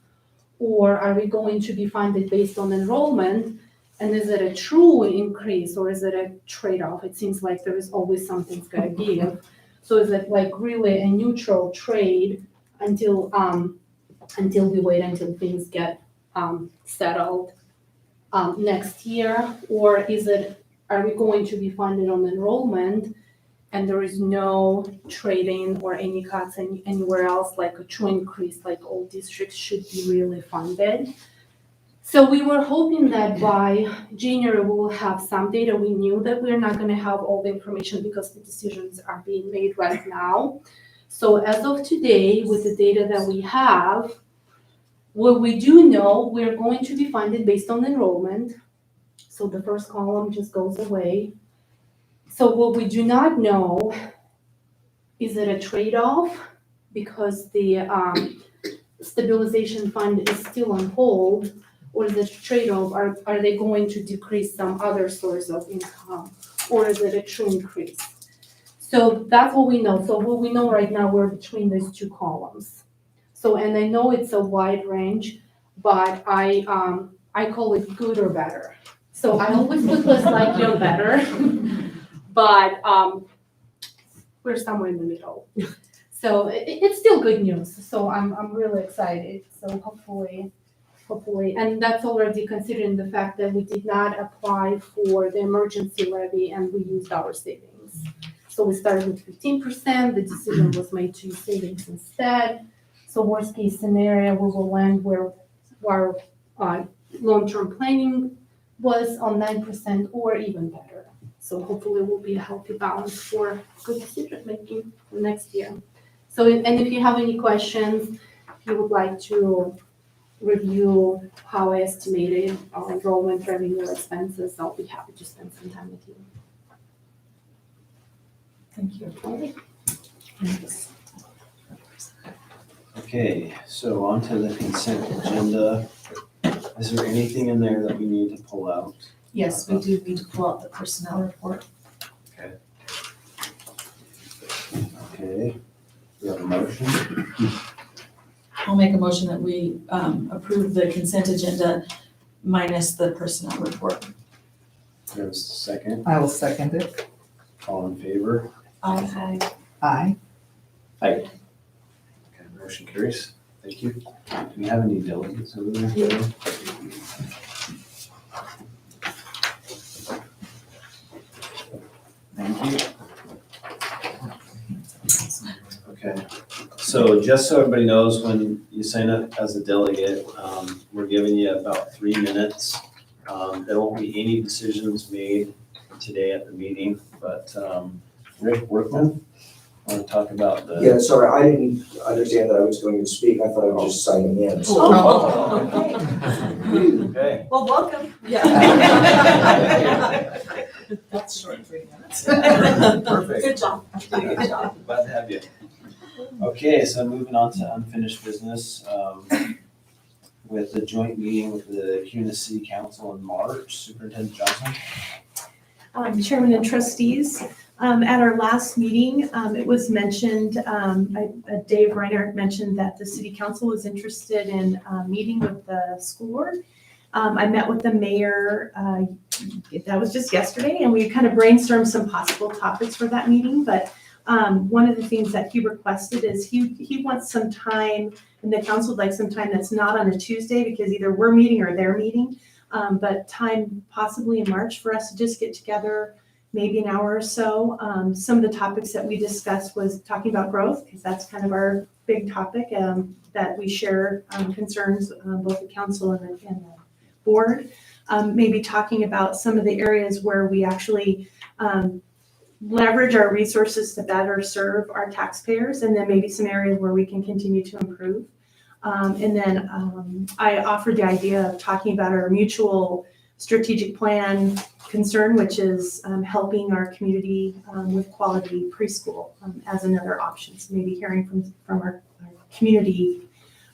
Or are we going to be funded based on enrollment? And is it a true increase or is it a trade-off? It seems like there is always something's gotta give. So is it like really a neutral trade until we wait until things get settled next year? Or are we going to be funded on enrollment and there is no trading or any cuts anywhere else, like a true increase, like all districts should be really funded? So we were hoping that by January, we will have some data. We knew that we're not gonna have all the information because the decisions are being made right now. So as of today, with the data that we have, what we do know, we're going to be funded based on enrollment. So the first column just goes away. So what we do not know, is it a trade-off? Because the stabilization fund is still on hold, or is it a trade-off? Are they going to decrease some other source of income? Or is it a true increase? So that's what we know. So what we know right now, we're between these two columns. So, and I know it's a wide range, but I call it good or better. So I always put this like, better, but we're somewhere in the middle. So it's still good news. So I'm really excited. So hopefully, and that's already considering the fact that we did not apply for the emergency levy and we used our savings. So we started with 15%, the decision was made to use savings instead. So worst case scenario, we will land where our long-term planning was on 9% or even better. So hopefully it will be a healthy balance for good decision making for next year. So, and if you have any questions, if you would like to review how I estimated our enrollment, revenue, expenses, I'll be happy to spend some time with you. Thank you. Okay, so on to the consent agenda. Is there anything in there that we need to pull out? Yes, we do need to pull out the personnel report. Okay, we have a motion. I'll make a motion that we approve the consent agenda minus the personnel report. There's a second. I will second it. All in favor? Aye. Aye. Aye. Okay, motion carries. Thank you. Do we have any delegates over there? Yeah. Thank you. Okay, so just so everybody knows, when you sign up as a delegate, we're giving you about 3 minutes. There won't be any decisions made today at the meeting, but Rick Workman, want to talk about the. Yeah, sorry, I didn't understand that I was going to speak. I thought I was just signing in, so. Okay. Well, welcome. Yeah. That's short, 3 minutes. Perfect. Good job. Good job. Glad to have you. Okay, so moving on to unfinished business, with the joint meeting with the Kuna City Council in March, Superintendent Johnson. Chairman and trustees, at our last meeting, it was mentioned, Dave Reinhardt mentioned that the city council was interested in meeting with the school board. I met with the mayor, that was just yesterday, and we kind of brainstormed some possible topics for that meeting, but one of the things that he requested is he wants some time, and the council would like some time that's not on a Tuesday, because either we're meeting or they're meeting, but time possibly in March for us to just get together, maybe an hour or so. Some of the topics that we discussed was talking about growth, because that's kind of our big topic, that we share concerns, both the council and the board. Maybe talking about some of the areas where we actually leverage our resources to better serve our taxpayers, and then maybe some areas where we can continue to improve. And then I offered the idea of talking about our mutual strategic plan concern, which is helping our community with quality preschool as another option. So maybe hearing from our community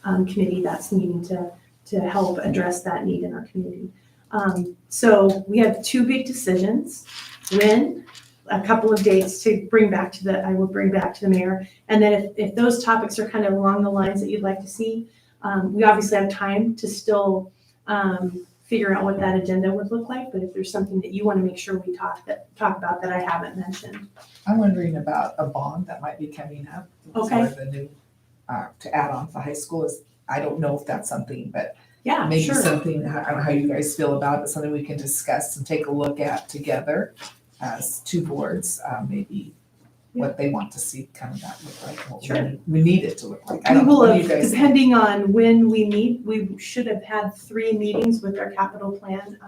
committee that's needing to help address that need in our community. So we have two big decisions. When, a couple of dates to bring back to the, I will bring back to the mayor. And then if those topics are kind of along the lines that you'd like to see, we obviously have time to still figure out what that agenda would look like. But if there's something that you want to make sure we talk about that I haven't mentioned. I'm wondering about a bond that might be coming up. Okay. For the new, to add on to high school is, I don't know if that's something, but Yeah, maybe sure. something, I don't know how you guys feel about it, something we can discuss and take a look at together as two boards, maybe what they want to see kind of that look like. What Sure. we need it to look like. I We don't know. will What do have, you guys think? depending on when we meet, we should have had 3 meetings with our capital plan.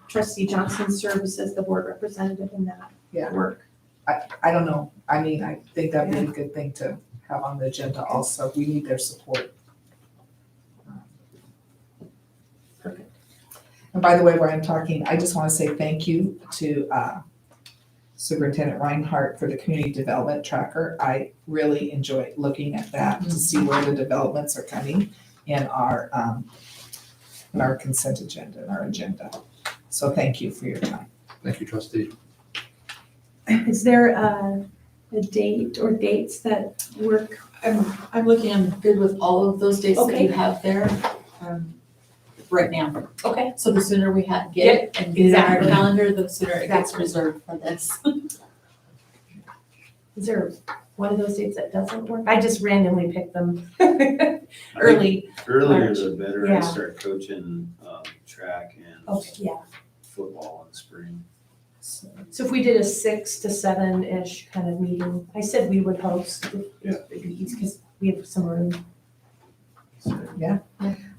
Trustee Johnson serves as the board representative in that Yeah. work. I don't know. I mean, I think that'd be a good thing to have on the agenda also. We need their support. Perfect. And by the way, while I'm talking, I just want to say thank you to Superintendent Reinhardt for the community development tracker. I really enjoy looking at that to see where the developments are coming in our consent agenda, in our agenda. So thank you for your time. Thank you, trustee. Is there a date or dates that work? I'm looking, I'm good with all of those dates that Okay. you have there, right now. Okay. So the sooner we get it and get it on our Exactly. calendar, the sooner it gets Exactly. reserved for this. Is there one of those dates that doesn't work? I just randomly picked them early. Earlier March. the better. Yeah. I start coaching track and Okay, yeah. football in the spring. So if we did a 6 to 7-ish kind of meeting, I said we would host because we have some room. Yeah.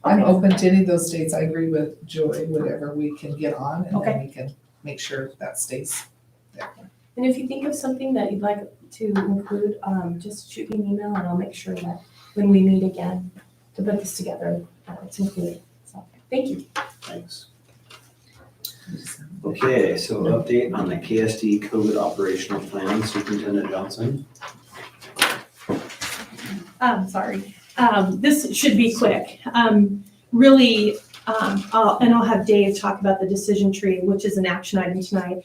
I'm open to any of those dates. I agree with Joy, whatever we can get on, and then Okay. we can make sure that stays there. And if you think of something that you'd like to include, just shoot me an email and I'll make sure that when we meet again to put this together, it's included. So, thank you. Thanks. Okay, so update on the KSD COVID operational plan, Superintendent Johnson. Sorry. This should be quick. Really, I'll have Dave talk about the decision tree, which is an action item tonight.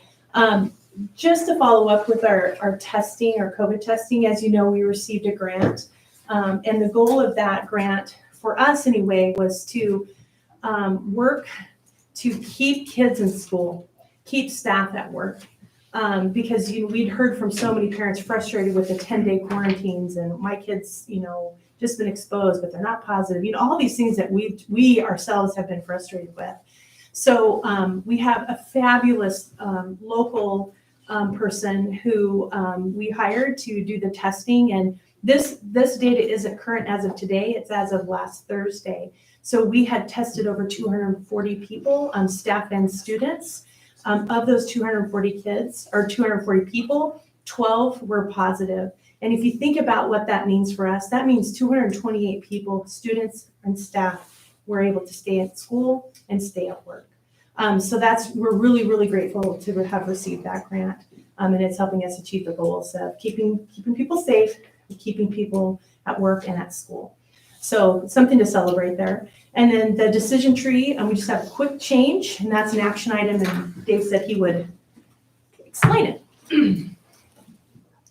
Just to follow up with our testing, our COVID testing, as you know, we received a grant. And the goal of that grant, for us anyway, was to work to keep kids in school, keep staff at work. Because we'd heard from so many parents frustrated with the 10-day quarantines and my kids, just been exposed, but they're not positive. All these things that we ourselves have been frustrated with. So we have a fabulous local person who we hired to do the testing, and this data isn't current as of today. It's as of last Thursday. So we had tested over 240 people, staff and students. Of those 240 kids or 240 people, 12 were positive. And if you think about what that means for us, that means 228 people, students and staff, were able to stay at school and stay at work. So we're really, really grateful to have received that grant. And it's helping us achieve the goals of keeping people safe, keeping people at work and at school. So something to celebrate there. And then the decision tree, we just have a quick change, and that's an action item, and Dave said he would explain it.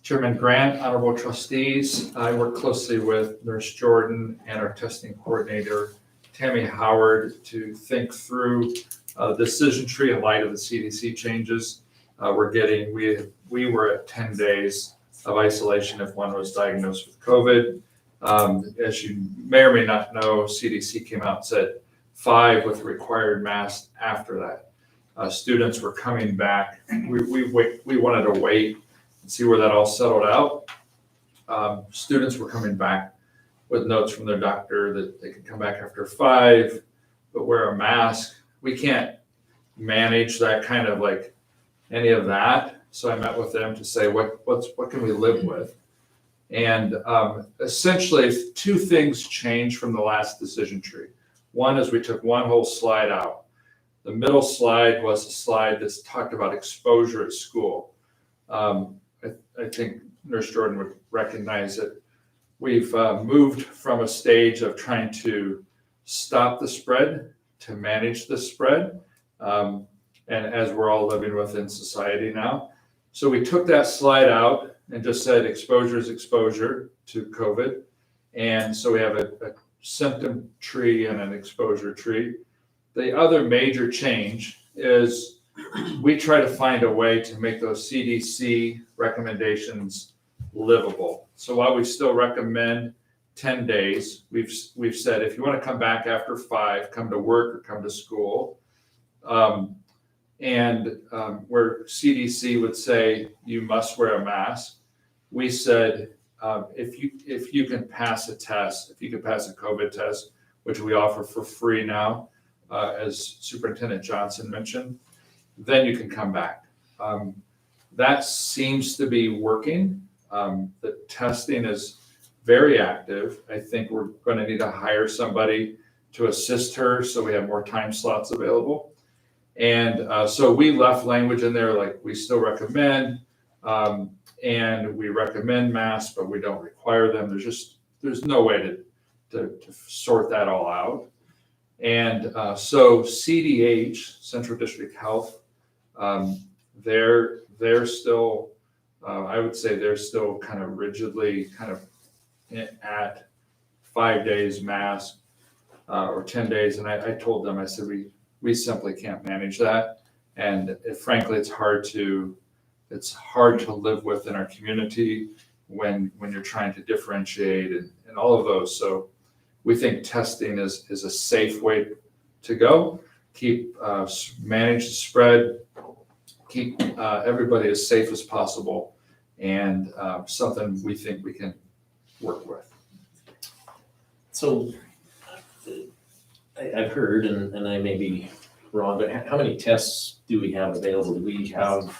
Chairman Grant, honorable trustees, I work closely with Nurse Jordan and our testing coordinator, Tammy Howard, to think through the decision tree in light of the CDC changes. We were at 10 days of isolation if one was diagnosed with COVID. As you may or may not know, CDC came out and said 5 with required masks after that. Students were coming back. We wanted to wait and see where that all settled out. Students were coming back with notes from their doctor that they could come back after 5, but wear a mask. We can't manage that kind of like any of that. So I met with them to say, what can we live with? And essentially 2 things changed from the last decision tree. One is we took one whole slide out. The middle slide was a slide that's talked about exposure at school. I think Nurse Jordan would recognize it. We've moved from a stage of trying to stop the spread to manage the spread, and as we're all living within society now. So we took that slide out and just said exposure is exposure to COVID. And so we have a symptom tree and an exposure tree. The other major change is we try to find a way to make those CDC recommendations livable. So while we still recommend 10 days, we've said if you want to come back after 5, come to work or come to school. Where CDC would say you must wear a mask, we said if you can pass a test, if you can pass a COVID test, which we offer for free now, as Superintendent Johnson mentioned, then you can come back. That seems to be working. The testing is very active. I think we're going to need to hire somebody to assist her so we have more time slots available. And so we left language in there like we still recommend, and we recommend masks, but we don't require them. There's no way to sort that all out. And so CDH, Central District Health, they're still, I would say they're still kind of rigidly kind of at 5 days mask or 10 days. And I told them, I said, we simply can't manage that. And frankly, it's hard to live with in our community when you're trying to differentiate and all of those. So we think testing is a safe way to go, manage the spread, keep everybody as safe as possible, and something we think we can work with. So I've heard, and I may be wrong, but how many tests do we have available? Do we have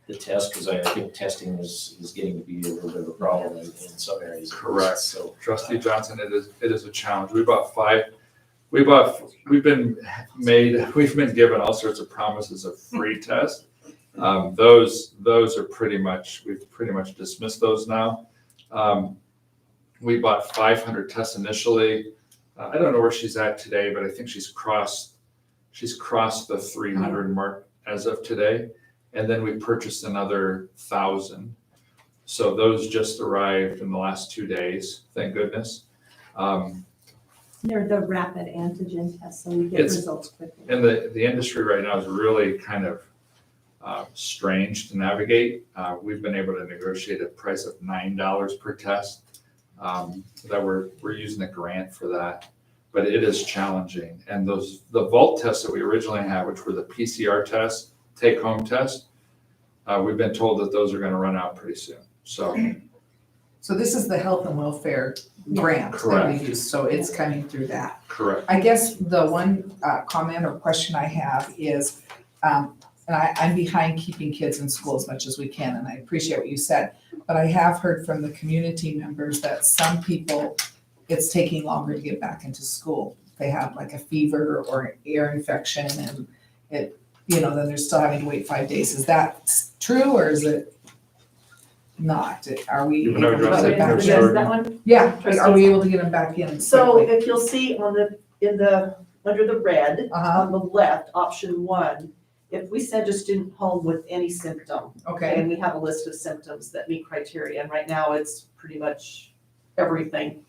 the test? Because I think testing is getting to be a little bit of a problem in some areas. Correct. So Trustee Johnson, it is a challenge. We bought 5. We've been given all sorts of promises of free tests. Those are we've pretty much dismissed those now. We bought 500 tests initially. I don't know where she's at today, but I think she's crossed the 300 mark as of today. And then we purchased another 1,000. So those just arrived in the last 2 days, thank goodness. They're the rapid antigen tests, so we get results quickly. And the industry right now is really kind of strange to navigate. We've been able to negotiate a price of $9 per test. That we're using a grant for that, but it is challenging. And the vault tests that we originally had, which were the PCR tests, take-home tests, we've been told that those are going to run out pretty soon. So this is the health and welfare grant that we use, so it's coming through that. Correct. I guess the one comment or question I have is, and I'm behind keeping kids in school as much as we can, and I appreciate what you said, but I have heard from the community members that some people, it's taking longer to get back into school. They have like a fever or ear infection, and then they're still having to wait 5 days. Is that true, or is it not? Are we able to get them back in? That one? Yeah, are we able to get them back in? So quickly? if you'll see under the red, on the left, option 1, if we send a student home with any symptom, Okay. and we have a list of symptoms that meet criteria, and right now it's pretty much everything.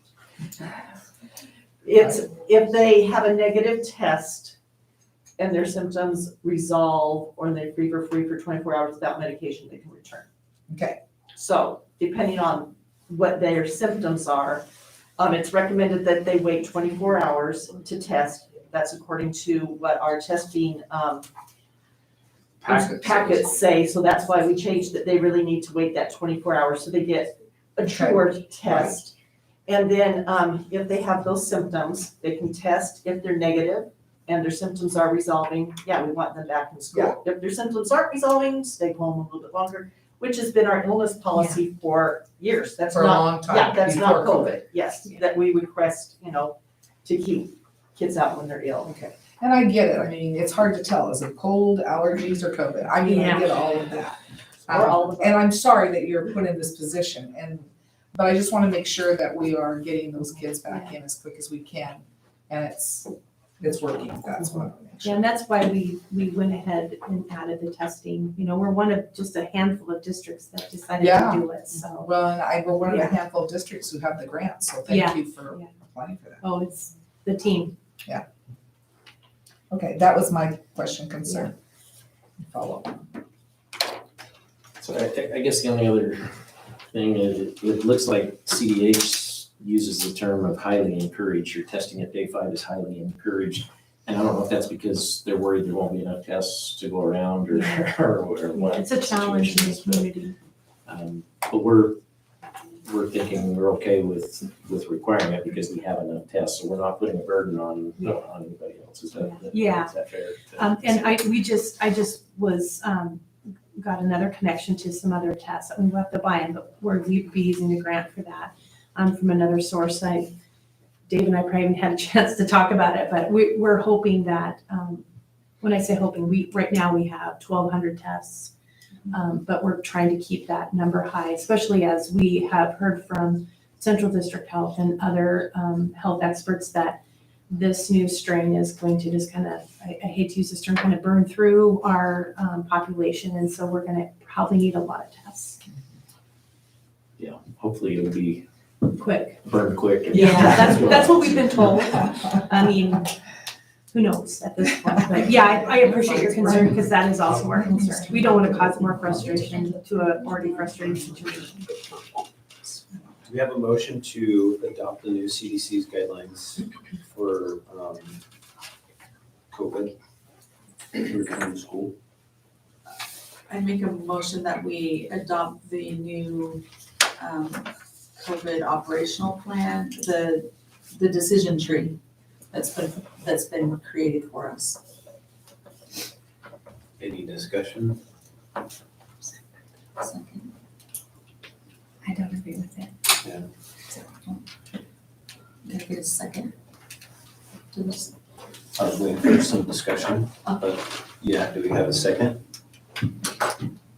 If they have a negative test and their symptoms resolve, or they're fever-free for 24 hours without medication, they can return. Okay. So depending on what their symptoms are, it's recommended that they wait 24 hours to test. That's according to what our testing packets say. So that's why we changed that they really need to wait that 24 hours so they get a truer test. And then if they have those symptoms, they can test. If they're negative and their symptoms are resolving, we want them back in school. If their symptoms aren't resolving, stay home a little bit longer, which has been our illness policy for years. That's For a long time, Yeah, that's not before COVID. Yes, that we request, to keep kids out when they're ill. Okay. And I get it, I mean, it's hard to tell, is it cold, allergies, or COVID? I mean, I Yeah. get all of that. Or all of And I'm sorry that you're put in this position, but I just wanna make sure that we are getting those kids back in as quick as we can. And it's working, that's what I wanna make Yeah, sure. and that's why we went ahead and added the testing. You know, we're one of just a handful of districts that decided Yeah. to do it, so. Well, and we're one of the Yeah. handful of districts who have the grant, so Yeah. thank you for Yeah. applying for that. Oh, it's the team. Okay, that was my question, concern. Follow up. So I guess the only other thing is, it looks like CDH uses the term of highly encouraged, your testing at day 5 is highly encouraged. And I don't know if that's because they're worried there won't be enough tests to go around or what. It's a challenge in the situation is, community. but we're thinking we're okay with requiring it because we have enough tests, so we're not putting a burden on anybody else. Is that Yeah. is that fair? And I just was, got another connection to some other tests that we will have to buy in, but we'd be using the grant for that, from another source. Dave and I probably haven't had a chance to talk about it, but we're hoping that, when I say hoping, right now we have 1,200 tests. But we're trying to keep that number high, especially as we have heard from Central District Health and other health experts that this new strain is going to just kind of, I hate to use this term, kind of burn through our population. And so we're gonna probably need a lot of tests. Yeah, hopefully it'll be Quick. burned quick. Yeah, that's what we've been told. I mean, who knows at this point, but yeah, I appreciate your concern because that is also our concern. We don't want to cause more frustration to a already frustrated situation. Do we have a motion to adopt the new CDC's guidelines for COVID return to school? I make a motion that we adopt the new COVID operational plan, the decision tree that's been created for us. Any discussion? Second. I don't agree with it. Yeah. Did I get a second to this? I was waiting for some discussion, but yeah, do we have a second?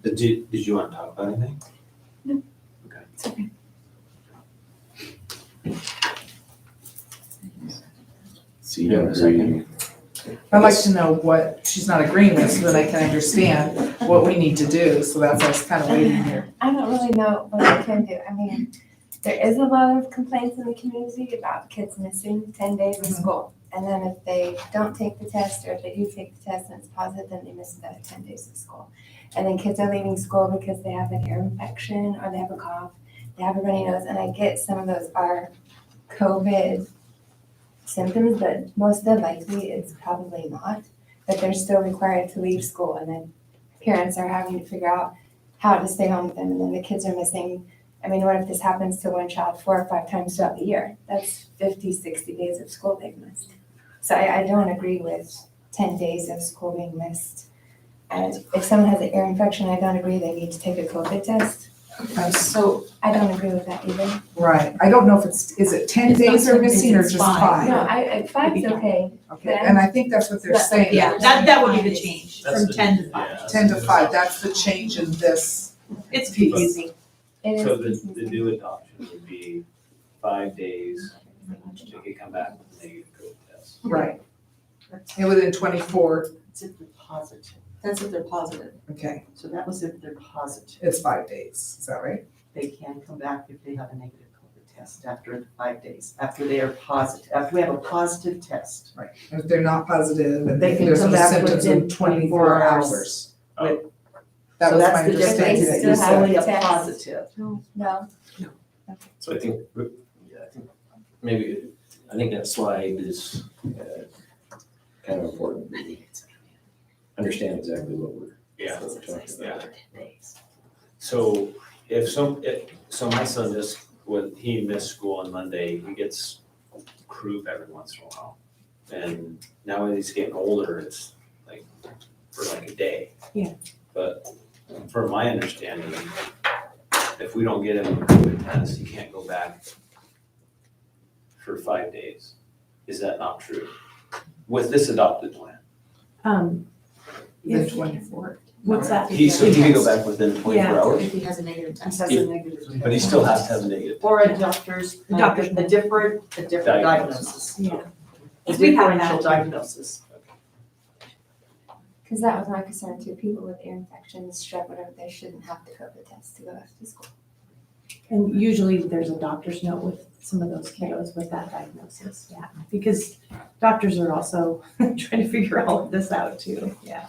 Did you want to talk about anything? No. Okay. It's okay. So you don't agree? I'd like to know what she's not agreeing with, so that I can understand what we need to do, so that's why I was kind of waiting here. I don't really know what I can do. I mean, there is a lot of complaints in the community about kids missing 10 days of school. And then if they don't take the test, or if they do take the test and it's positive, then they miss another 10 days of school. And then kids are leaving school because they have an ear infection, or they have a cough, they have a runny nose, and I get some of those are COVID symptoms, but most of likely it's probably not. But they're still required to leave school, and then parents are having to figure out how to stay home with them, and then the kids are missing. I mean, what if this happens to one child 4 or 5 times throughout the year? That's 50, 60 days of school they've missed. So I don't agree with 10 days of school being missed. And if someone has an ear infection, I don't agree they need to take a COVID test. So I don't agree with that either. Right, I don't know if is it 10 It's not days they're 10 days, missing or it's just 5. 5? No, 5's okay. Okay, and I think that's what they're saying. Yeah, that would be the change, That's from the- 10 to 5. yeah. 10 to 5, that's the change in this. It's confusing. It So is the new adoption would be 5 days, they could come back with a negative COVID test. Right. And within 24, It's if they're positive. that's if they're positive. okay, So that was if they're positive. it's 5 days, is that right? They can come back if they have a negative COVID test after the 5 days, after they are positive, after we have a positive test. Right, and if they're not positive, and They can there's come no back symptoms within in 24 24 hours. Oh. That So was that's my the difference. understanding that you It's said. only a Test. positive. No. So I think that slide is kind of important. We understand exactly what we're talking about. So so my son just, when he missed school on Monday, he gets croup every once in a while. And now that he's getting older, it's like for like a day. Yeah. But from my understanding, if we don't get him a COVID test, he can't go back for 5 days. Is that not true? with this adopted plan? The If- 24. What's that? He can go back within 24 Yeah. hours, If he has a negative test. Has a negative. but he still has to have a negative. Or a doctor's, A doctor's a different diagnosis. Yeah. A We have differential that. diagnosis. Because that was my concern too, people with ear infections, strep, whatever, they shouldn't have to COVID test to go back to school. And usually there's a doctor's note with some of those kiddos with that diagnosis, yeah. Because doctors are also trying to figure all of this out too, yeah.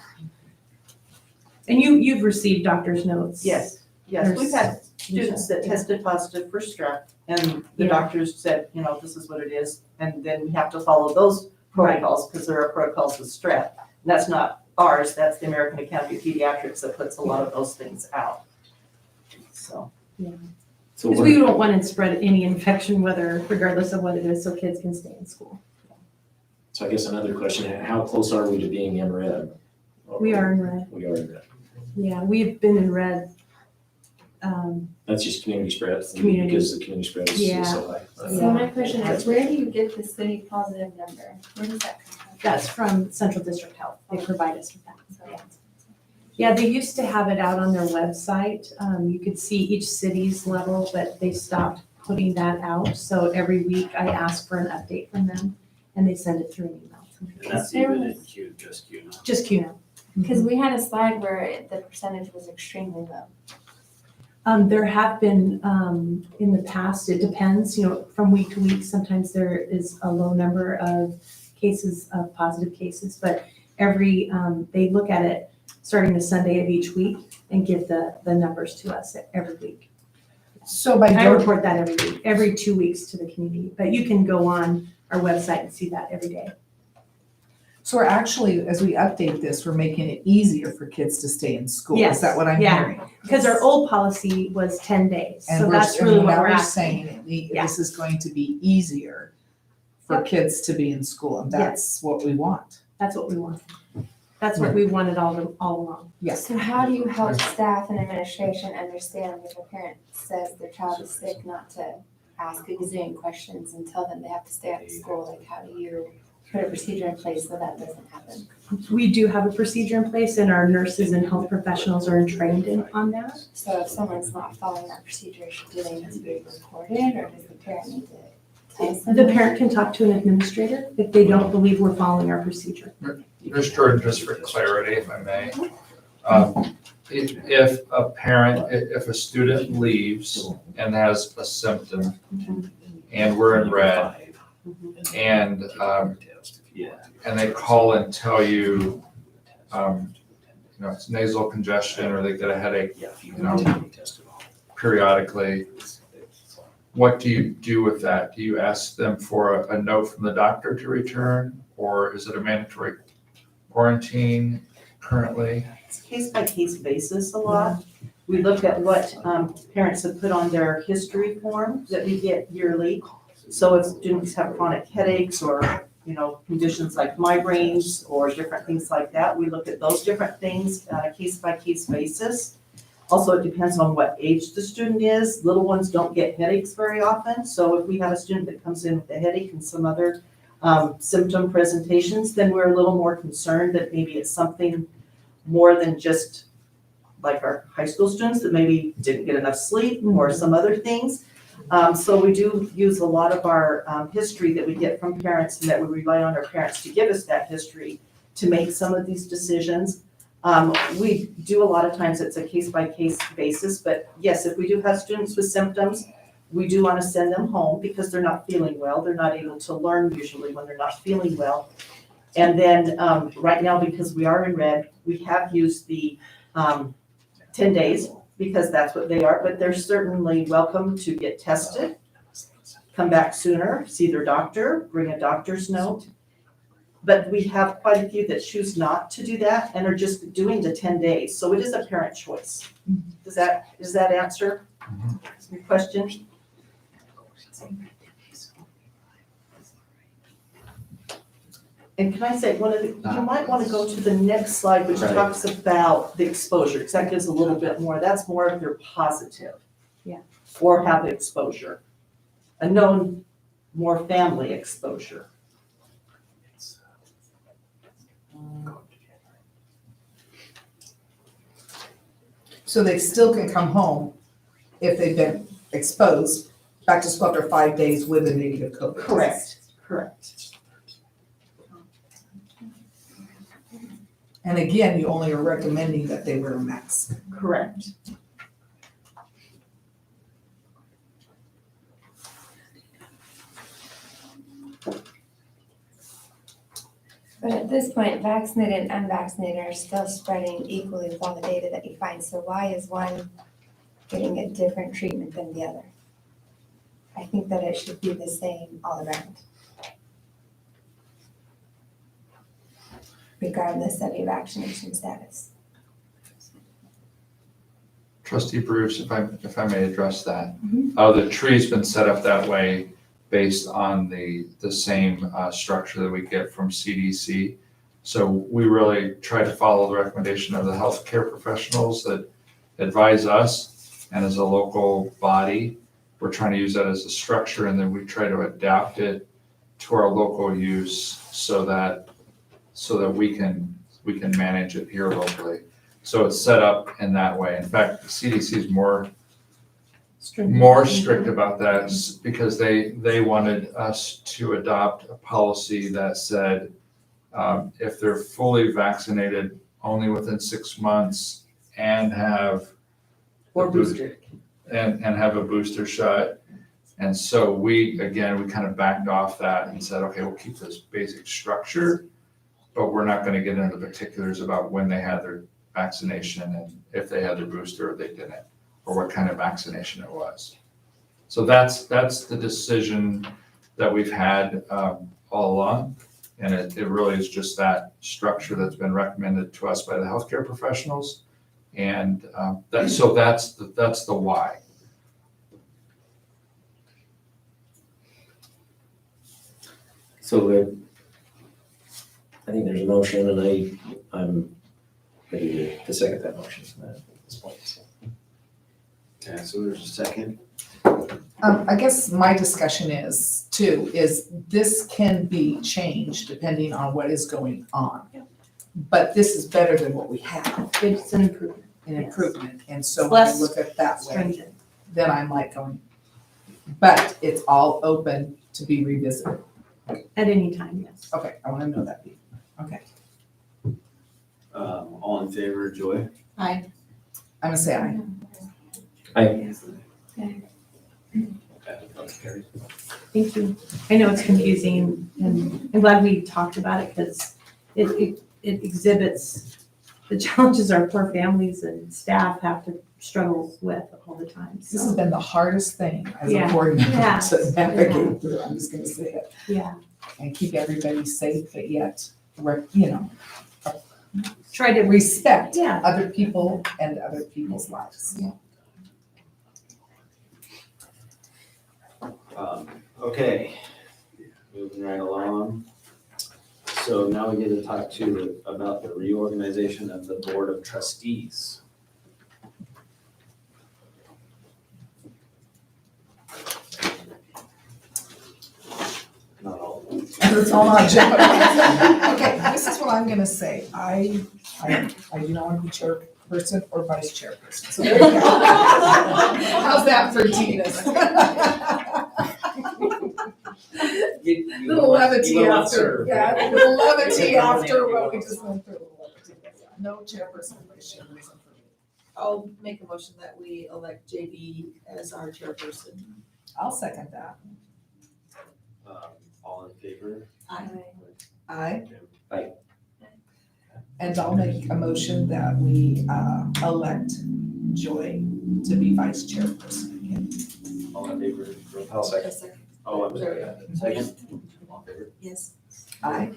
And you've received doctor's notes? Yes, yes, we've had students that tested positive for strep, and the doctors said, you know, this is what it is, and then we have to follow those protocols, because there are protocols with strep. And that's not ours, that's the American Academy of Pediatrics that puts a lot of those things out. So. Yeah. So Because what- we don't want to spread any infection, regardless of what it is, so kids can stay in school. So I guess another question, how close are we to being in red? We are in red, We are in red. yeah, we've been in red. That's just community spread, Community. because the community spread is Yeah. so high. So my question is, where do you get the city positive number? Where does that come from? That's from Central District Health, they provide us with that, so, yeah. Yeah, they used to have it out on their website, you could see each city's level, but they stopped putting that out, so every week I ask for an update from them, and they send it through an email. And that's even in Q, just Q. Just CUNA. Because we had a slide where the percentage was extremely low. There have been, in the past, it depends, from week to week, sometimes there is a low number of cases, of positive cases, but they look at it starting the Sunday of each week and give the numbers to us every week. So by I report that every week, every 2 weeks to the community, but you can go on our website and see that every day. So we're actually, as we update this, we're making it easier for kids to stay in school. Yes, Is that what I'm yeah. hearing? Because our old policy was 10 days, And so we're, that's really what now we're we're asking. saying Yeah. this is going to be easier for kids to be in school, and that's what we want. That's what we want. That's what we wanted all along. Yes. So how do you help staff and administration understand if a parent says their child is sick, not to ask a gazillion questions and tell them they have to stay out of school? Like, how do you put a procedure in place so that doesn't happen? We do have a procedure in place, and our nurses and health professionals are trained on that. So if someone's not following that procedure, do they need to be reported, or does the parent need to tell The someone? parent can talk to an administrator if they don't believe we're following our procedure. Ms. Jordan, just for clarity, if I may. If a parent, if a student leaves and has a symptom and we're in red and they call and tell you, it's nasal congestion or they get a headache, periodically, what do you do with that? Do you ask them for a note from the doctor to return, or is it a mandatory quarantine currently? It's case by case basis a lot. We look at what parents have put on their history form that we get yearly. So if students have chronic headaches or, conditions like migraines or different things like that, we look at those different things on a case by case basis. Also, it depends on what age the student is. Little ones don't get headaches very often. So if we have a student that comes in with a headache and some other symptom presentations, then we're a little more concerned that maybe it's something more than just like our high school students that maybe didn't get enough sleep or some other things. So we do use a lot of our history that we get from parents, and that we rely on our parents to give us that history to make some of these decisions. We do a lot of times, it's a case by case basis, but yes, if we do have students with symptoms, we do want to send them home because they're not feeling well. They're not able to learn usually when they're not feeling well. And then right now, because we are in red, we have used the 10 days because that's what they are, but they're certainly welcome to get tested, come back sooner, see their doctor, bring a doctor's note. But we have quite a few that choose not to do that and are just doing the 10 days. So it is a parent choice. Does that answer your question? And can I say, you might want to go to the next slide, which talks about the exposure, because that gives a little bit more. That's more if they're positive. Yeah. Or have exposure. A known more family exposure. So they still can come home if they've been exposed back to school after 5 days with a negative COVID test. Correct, correct. And again, you only are recommending that they wear a mask. Correct. But at this point, vaccinated and unvaccinated are still spreading equally with all the data that you find. So why is one getting a different treatment than the other? I think that it should be the same all around, regardless of your vaccination status. Trustee Bruce, if I may address that. Mhm. The tree's been set up that way based on the same structure that we get from CDC. So we really try to follow the recommendation of the healthcare professionals that advise us. And as a local body, we're trying to use that as a structure, and then we try to adapt it to our local use so that we can manage it here locally. So it's set up in that way. In fact, the CDC is more strict about that because they wanted us to adopt a policy that said if they're fully vaccinated only within 6 months and have Or booster. and have a booster shot. And so we kind of backed off that and said, okay, we'll keep this basic structure, but we're not going to get into the particulars about when they had their vaccination and if they had their booster or they didn't, or what kind of vaccination it was. So that's the decision that we've had all along. And it really is just that structure that's been recommended to us by the healthcare professionals. And that's the why. So I think there's a motion, and I'm ready to second that motion at this point. So. Okay, so there's a second. I guess my discussion is this can be changed depending on what is going on. But this is better than what we have. It's an improvement. An improvement, and so It's when I less look at it that way, stringent. then I'm like going, but it's all open to be revisited. At any time, yes. Okay, I wanna know that. Okay, All in favor, Joy? Aye. I'm gonna say aye. Aye. Okay, motion carries. Thank you. I know it's confusing, and I'm glad we talked about it because it exhibits the challenges our poor families and staff have to struggle with all the time. This has been the hardest thing as a Yeah. board member Yeah. to navigate through, I'm just gonna say it. Yeah. And keep everybody safe, but yet, Try to respect Yeah. other people and other people's lives. Okay, moving right along. So now we get to talk about the reorganization of the Board of Trustees. Not all of them. It's all on Jeff. Okay, this is what I'm gonna say. I do not want to be chairperson or vice chairperson. So there you go. How's that for Tina's? Little levity after, yeah, little levity after what we just went through. No chairperson, vice chairperson for me. I'll make a motion that we elect JB as our chairperson. I'll second that. All in favor? Aye. Aye. Aye. And I'll make a motion that we elect Joy to be vice chairperson again. All in favor? I'll second. Oh, I'm sorry. Second? All in favor? Yes. Aye.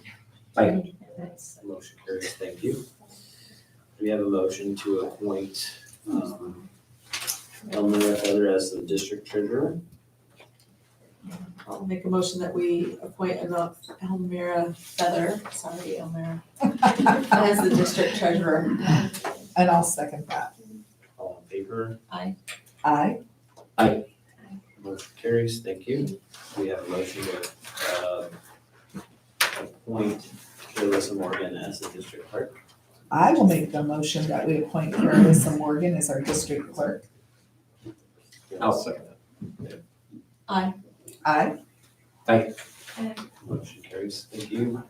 Aye. Motion carries, thank you. We have a motion to appoint Elmira Feather as the district treasurer. I'll make a motion that we appoint Elmira Feather, sorry, Elmira, as the district treasurer. And I'll second that. All in favor? Aye. Aye. Aye. Motion carries, thank you. We have a motion to appoint Kayla Carissa Morgan as the district clerk. I will make the motion that we appoint Carissa Morgan as our district clerk. I'll second that. Aye. Aye. Motion carries. Thank you.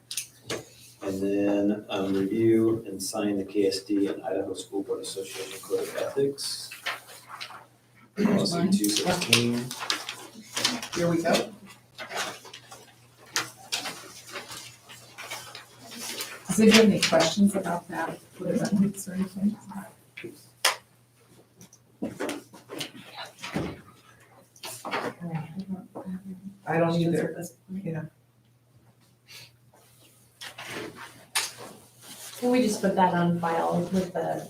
And then review and sign the KSD and Idaho School Board Association Code of Ethics. Policy Mine. 216. Here we go. Does anybody have any questions about that? What is that, weeks or anything? I don't either, yeah. Can we just put that on file with the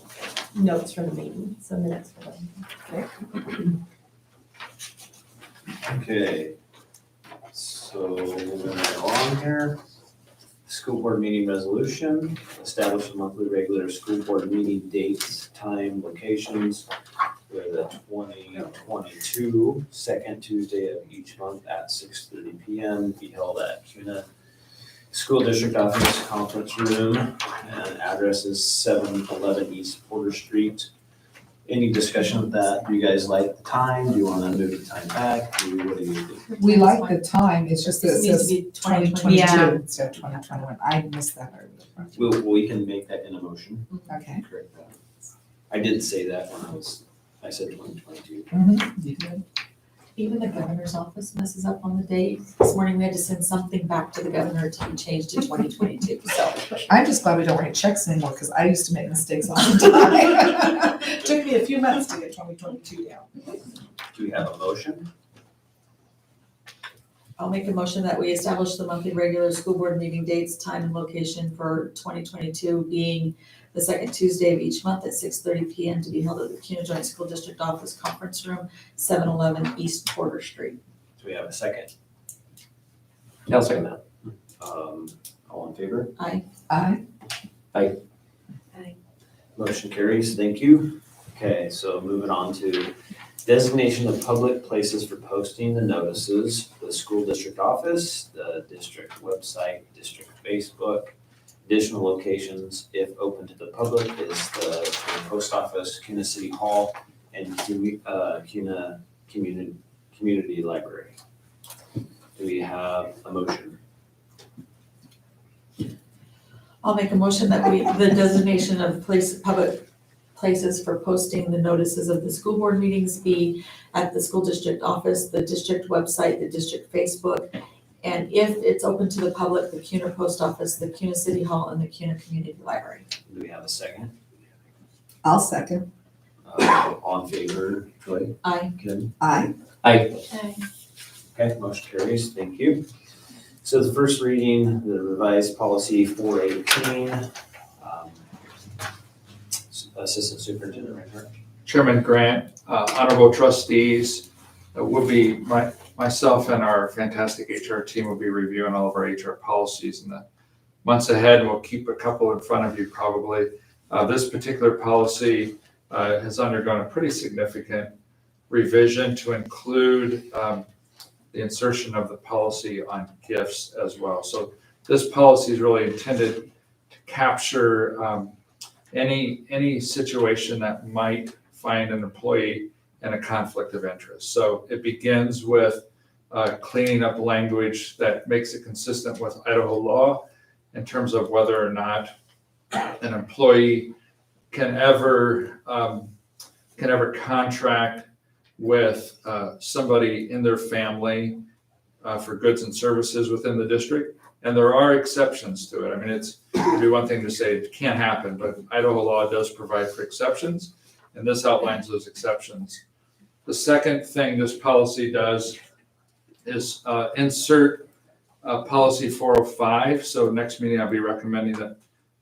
notes from the meeting, so minutes for them? Okay. So moving right along here. School board meeting resolution, establish a monthly regular school board meeting dates, time, locations for the 2022 second Tuesday of each month at 6:30 PM, be held at Kuna School District Office Conference Room, and address is 711 East Porter Street. Any discussion with that? Do you guys like the time? Do you want to move the time back? What do you think? We like the time, it's just that it It needs says to be 2022 Yeah. instead of 2021. I missed that earlier. We can make that in a motion. Okay. Correct that. I did say that when I said 2022. You did. Even the governor's office messes up on the date. This morning we had to send something back to the governor to be changed to 2022, so. I'm just glad we don't write checks anymore, because I used to make mistakes all the time. Took me a few months to get 2022 down. Do we have a motion? I'll make a motion that we establish the monthly regular school board meeting dates, time, and location for 2022 being the second Tuesday of each month at 6:30 PM to be held at the Kuna Joint School District Office Conference Room, 711 East Porter Street. Do we have a second? I'll second that. All in favor? Aye. Aye. Motion carries. Thank you. Okay, so moving on to designation of public places for posting the notices, the school district office, the district website, district Facebook. Additional locations, if open to the public, is the post office, Kuna City Hall, and Kuna Community Library. Do we have a motion? I'll make a motion that the designation of public places for posting the notices of the school board meetings be at the school district office, the district website, the district Facebook, and if it's open to the public, the Kuna post office, the Kuna City Hall, and the Kuna Community Library. Do we have a second? I'll second. On favor, Troy? Aye. Kim? Aye. Okay, motion carries. Thank you. So the first reading, the revised policy 418. Assistant Superintendent Reinhardt. Chairman Grant, honorable trustees, will be myself and our fantastic HR team will be reviewing all of our HR policies in the months ahead. We'll keep a couple in front of you probably. This particular policy has undergone a pretty significant revision to include the insertion of the policy on gifts as well. So this policy is really intended to capture any situation that might find an employee in a conflict of interest. So it begins with cleaning up language that makes it consistent with Idaho law in terms of whether or not an employee can ever contract with somebody in their family for goods and services within the district. And there are exceptions to it. I mean, it'd be one thing to say it can't happen, but Idaho law does provide for exceptions, and this outlines those exceptions. The second thing this policy does is insert policy 405. So next meeting, I'll be recommending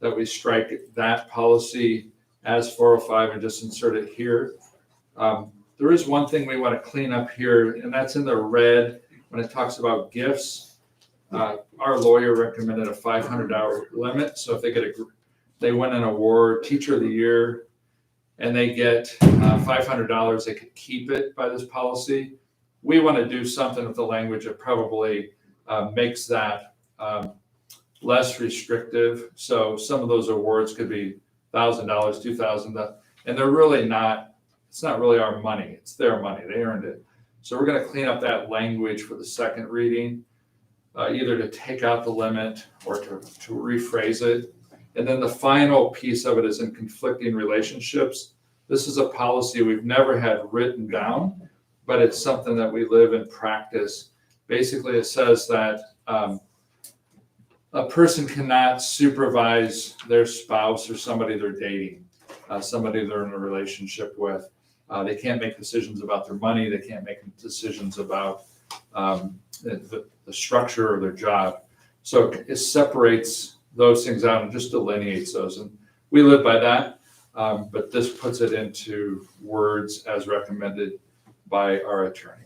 that we strike that policy as 405 and just insert it here. There is one thing we want to clean up here, and that's in the red when it talks about gifts. Our lawyer recommended a $500 limit. So if they win an award, Teacher of the Year, and they get $500, they could keep it by this policy. We want to do something with the language that probably makes that less restrictive. So some of those awards could be $1,000, $2,000, and they're really not, it's not really our money, it's their money, they earned it. So we're gonna clean up that language for the second reading, either to take out the limit or to rephrase it. And then the final piece of it is in conflicting relationships. This is a policy we've never had written down, but it's something that we live and practice. Basically, it says that a person cannot supervise their spouse or somebody they're dating, somebody they're in a relationship with. They can't make decisions about their money. They can't make decisions about the structure of their job. So it separates those things out and just delineates those. And we live by that, but this puts it into words as recommended by our attorney.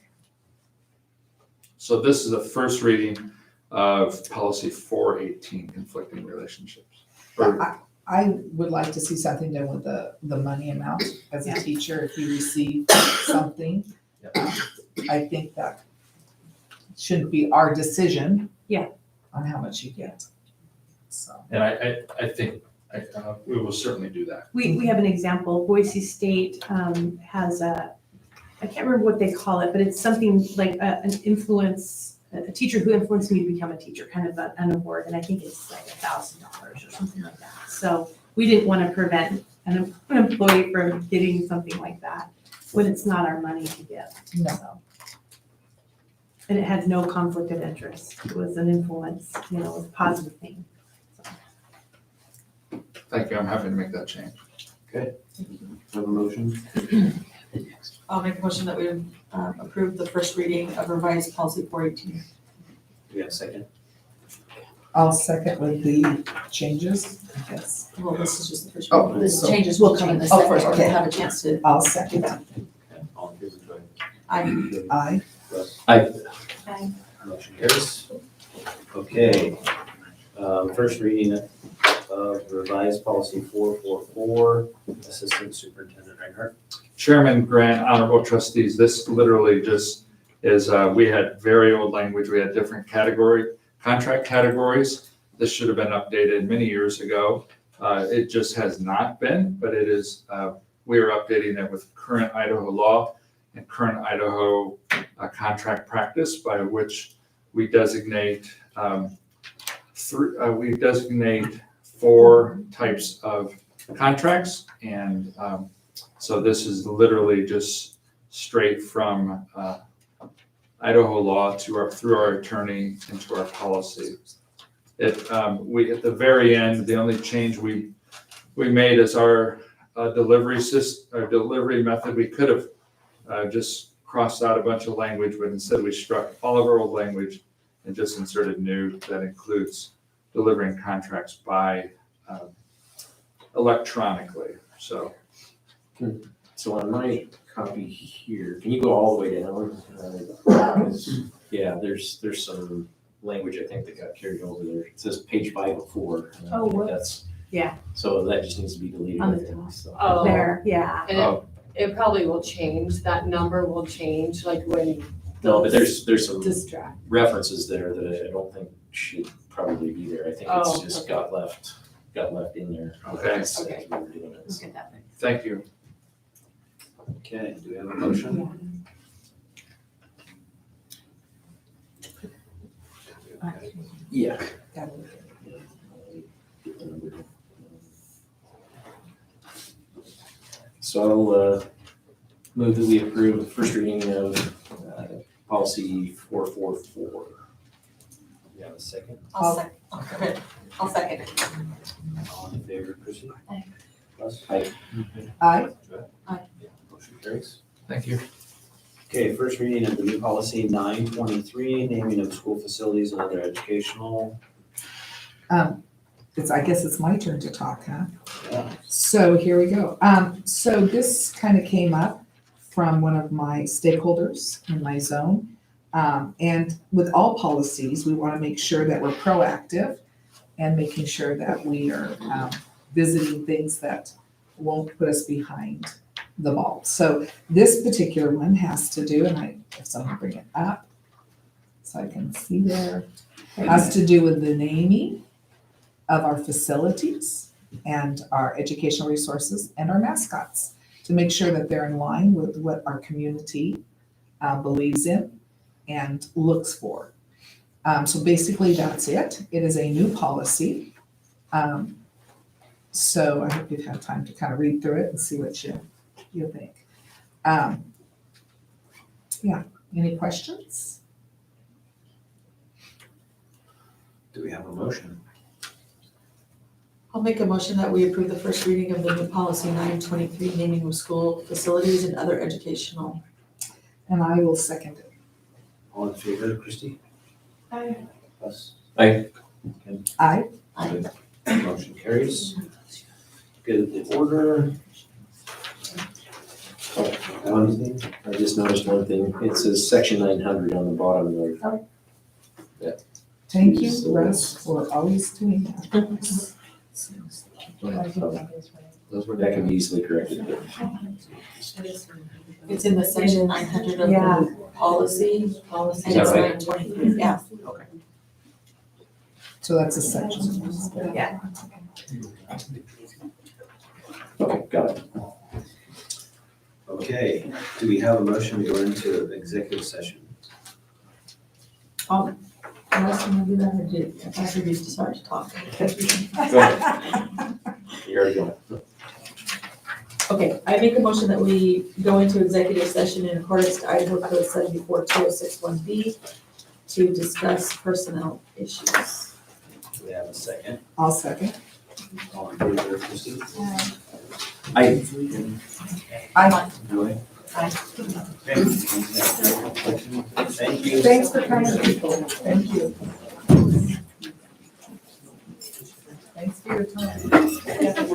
So this is the first reading of policy 418, conflicting relationships. I would like to see something done with the money amount as a teacher, if you receive something. I think that shouldn't be our decision. Yeah. On how much you get, so. And I think we will certainly do that. We have an example. Boise State has I can't remember what they call it, but it's something like an influence, a teacher who influenced me to become a teacher, kind of an award, and I think it's like $1,000 or something like that. So we didn't want to prevent an employee from getting something like that when it's not our money to get. No. So. And it had no conflict of interest. It was an influence, it was a positive thing. Thank you, I'm happy to make that change. Okay, have a motion? I'll make a motion that we approve the first reading of revised policy 418. We got a second? I'll second with the changes, I guess. Well, this is just the first Oh, reading. The so- changes will come in the Oh, second, first, or okay. we'll have a chance to. I'll second. Okay, all in favor, Joy? Aye. Russ? Aye. Aye. Motion carries. Okay, first reading of revised policy 444, Assistant Superintendent Reinhardt. Chairman Grant, honorable trustees, this literally just is, we had very old language. We had different contract categories. This should have been updated many years ago. It just has not been, but it is, we are updating it with current Idaho law and current Idaho contract practice, by which we designate four types of contracts. And so this is literally just straight from Idaho law through our attorney into our policy. We at the very end, the only change we made is our delivery method. We could have just crossed out a bunch of language, but instead we struck all of our old language and just inserted new that includes delivering contracts by electronically. So on my copy here, can you go all the way down? Yeah, there's some language I think that got carried over there. It says page 504. and I Oh, think what? that's Yeah. So that just needs to be deleted. On I the think, top. so. Oh. There, yeah. And it probably will change, that number will change, like when. No, but there's some Distract. references there that I don't think should probably be there. I think it's Oh, just okay. got left in there. Okay. As we were doing it. Look at that. thank you. Okay, do we have a motion? Yeah. So I'll move that we approve the first reading of policy 444. We have a second? I'll second. All in favor, Chrissy? Aye. Russ? Aye. Aye. Joy? Aye. Motion carries. Thank you. Okay, first reading of the new policy 923, naming of school facilities and other educational. I guess it's my turn to talk, huh? Yeah. So here we go. So this kind of came up from one of my stakeholders in my zone. And with all policies, we want to make sure that we're proactive and making sure that we are visiting things that won't put us behind the ball. So this particular one has to do, and if someone bring it up so I can see there, has to do with the naming of our facilities and our educational resources and our mascots to make sure that they're in line with what our community believes in and looks for. So basically, that's it. It is a new policy. So I hope you've had time to kind of read through it and see what you think. Yeah, any questions? Do we have a motion? I'll make a motion that we approve the first reading of the new policy 923, naming of school facilities and other educational. And I will second it. All in favor, Christie? Aye. Us? Aye. Kim? Aye. Motion carries. Good order. I just noticed one thing. It says section 900 on the bottom there. Thank you, Russ, for always doing that. That can be easily corrected. It's in the section 900 of Yeah. the policy, and Is it's that right? 923, yeah. So that's a section. Yeah. Okay, got it. Okay, do we have a motion to go into executive session? Unless you want to do that, or do, if I should just start to talk. Go ahead. You're already going. Okay, I make a motion that we go into executive session in accordance to Idaho Code 742061B to discuss personnel issues. Do we have a second? I'll second. All in favor, Christie? Aye. Aye. Joy? Aye. Okay. Thank you. Thanks for coming, people. Thank you. Thanks for your time.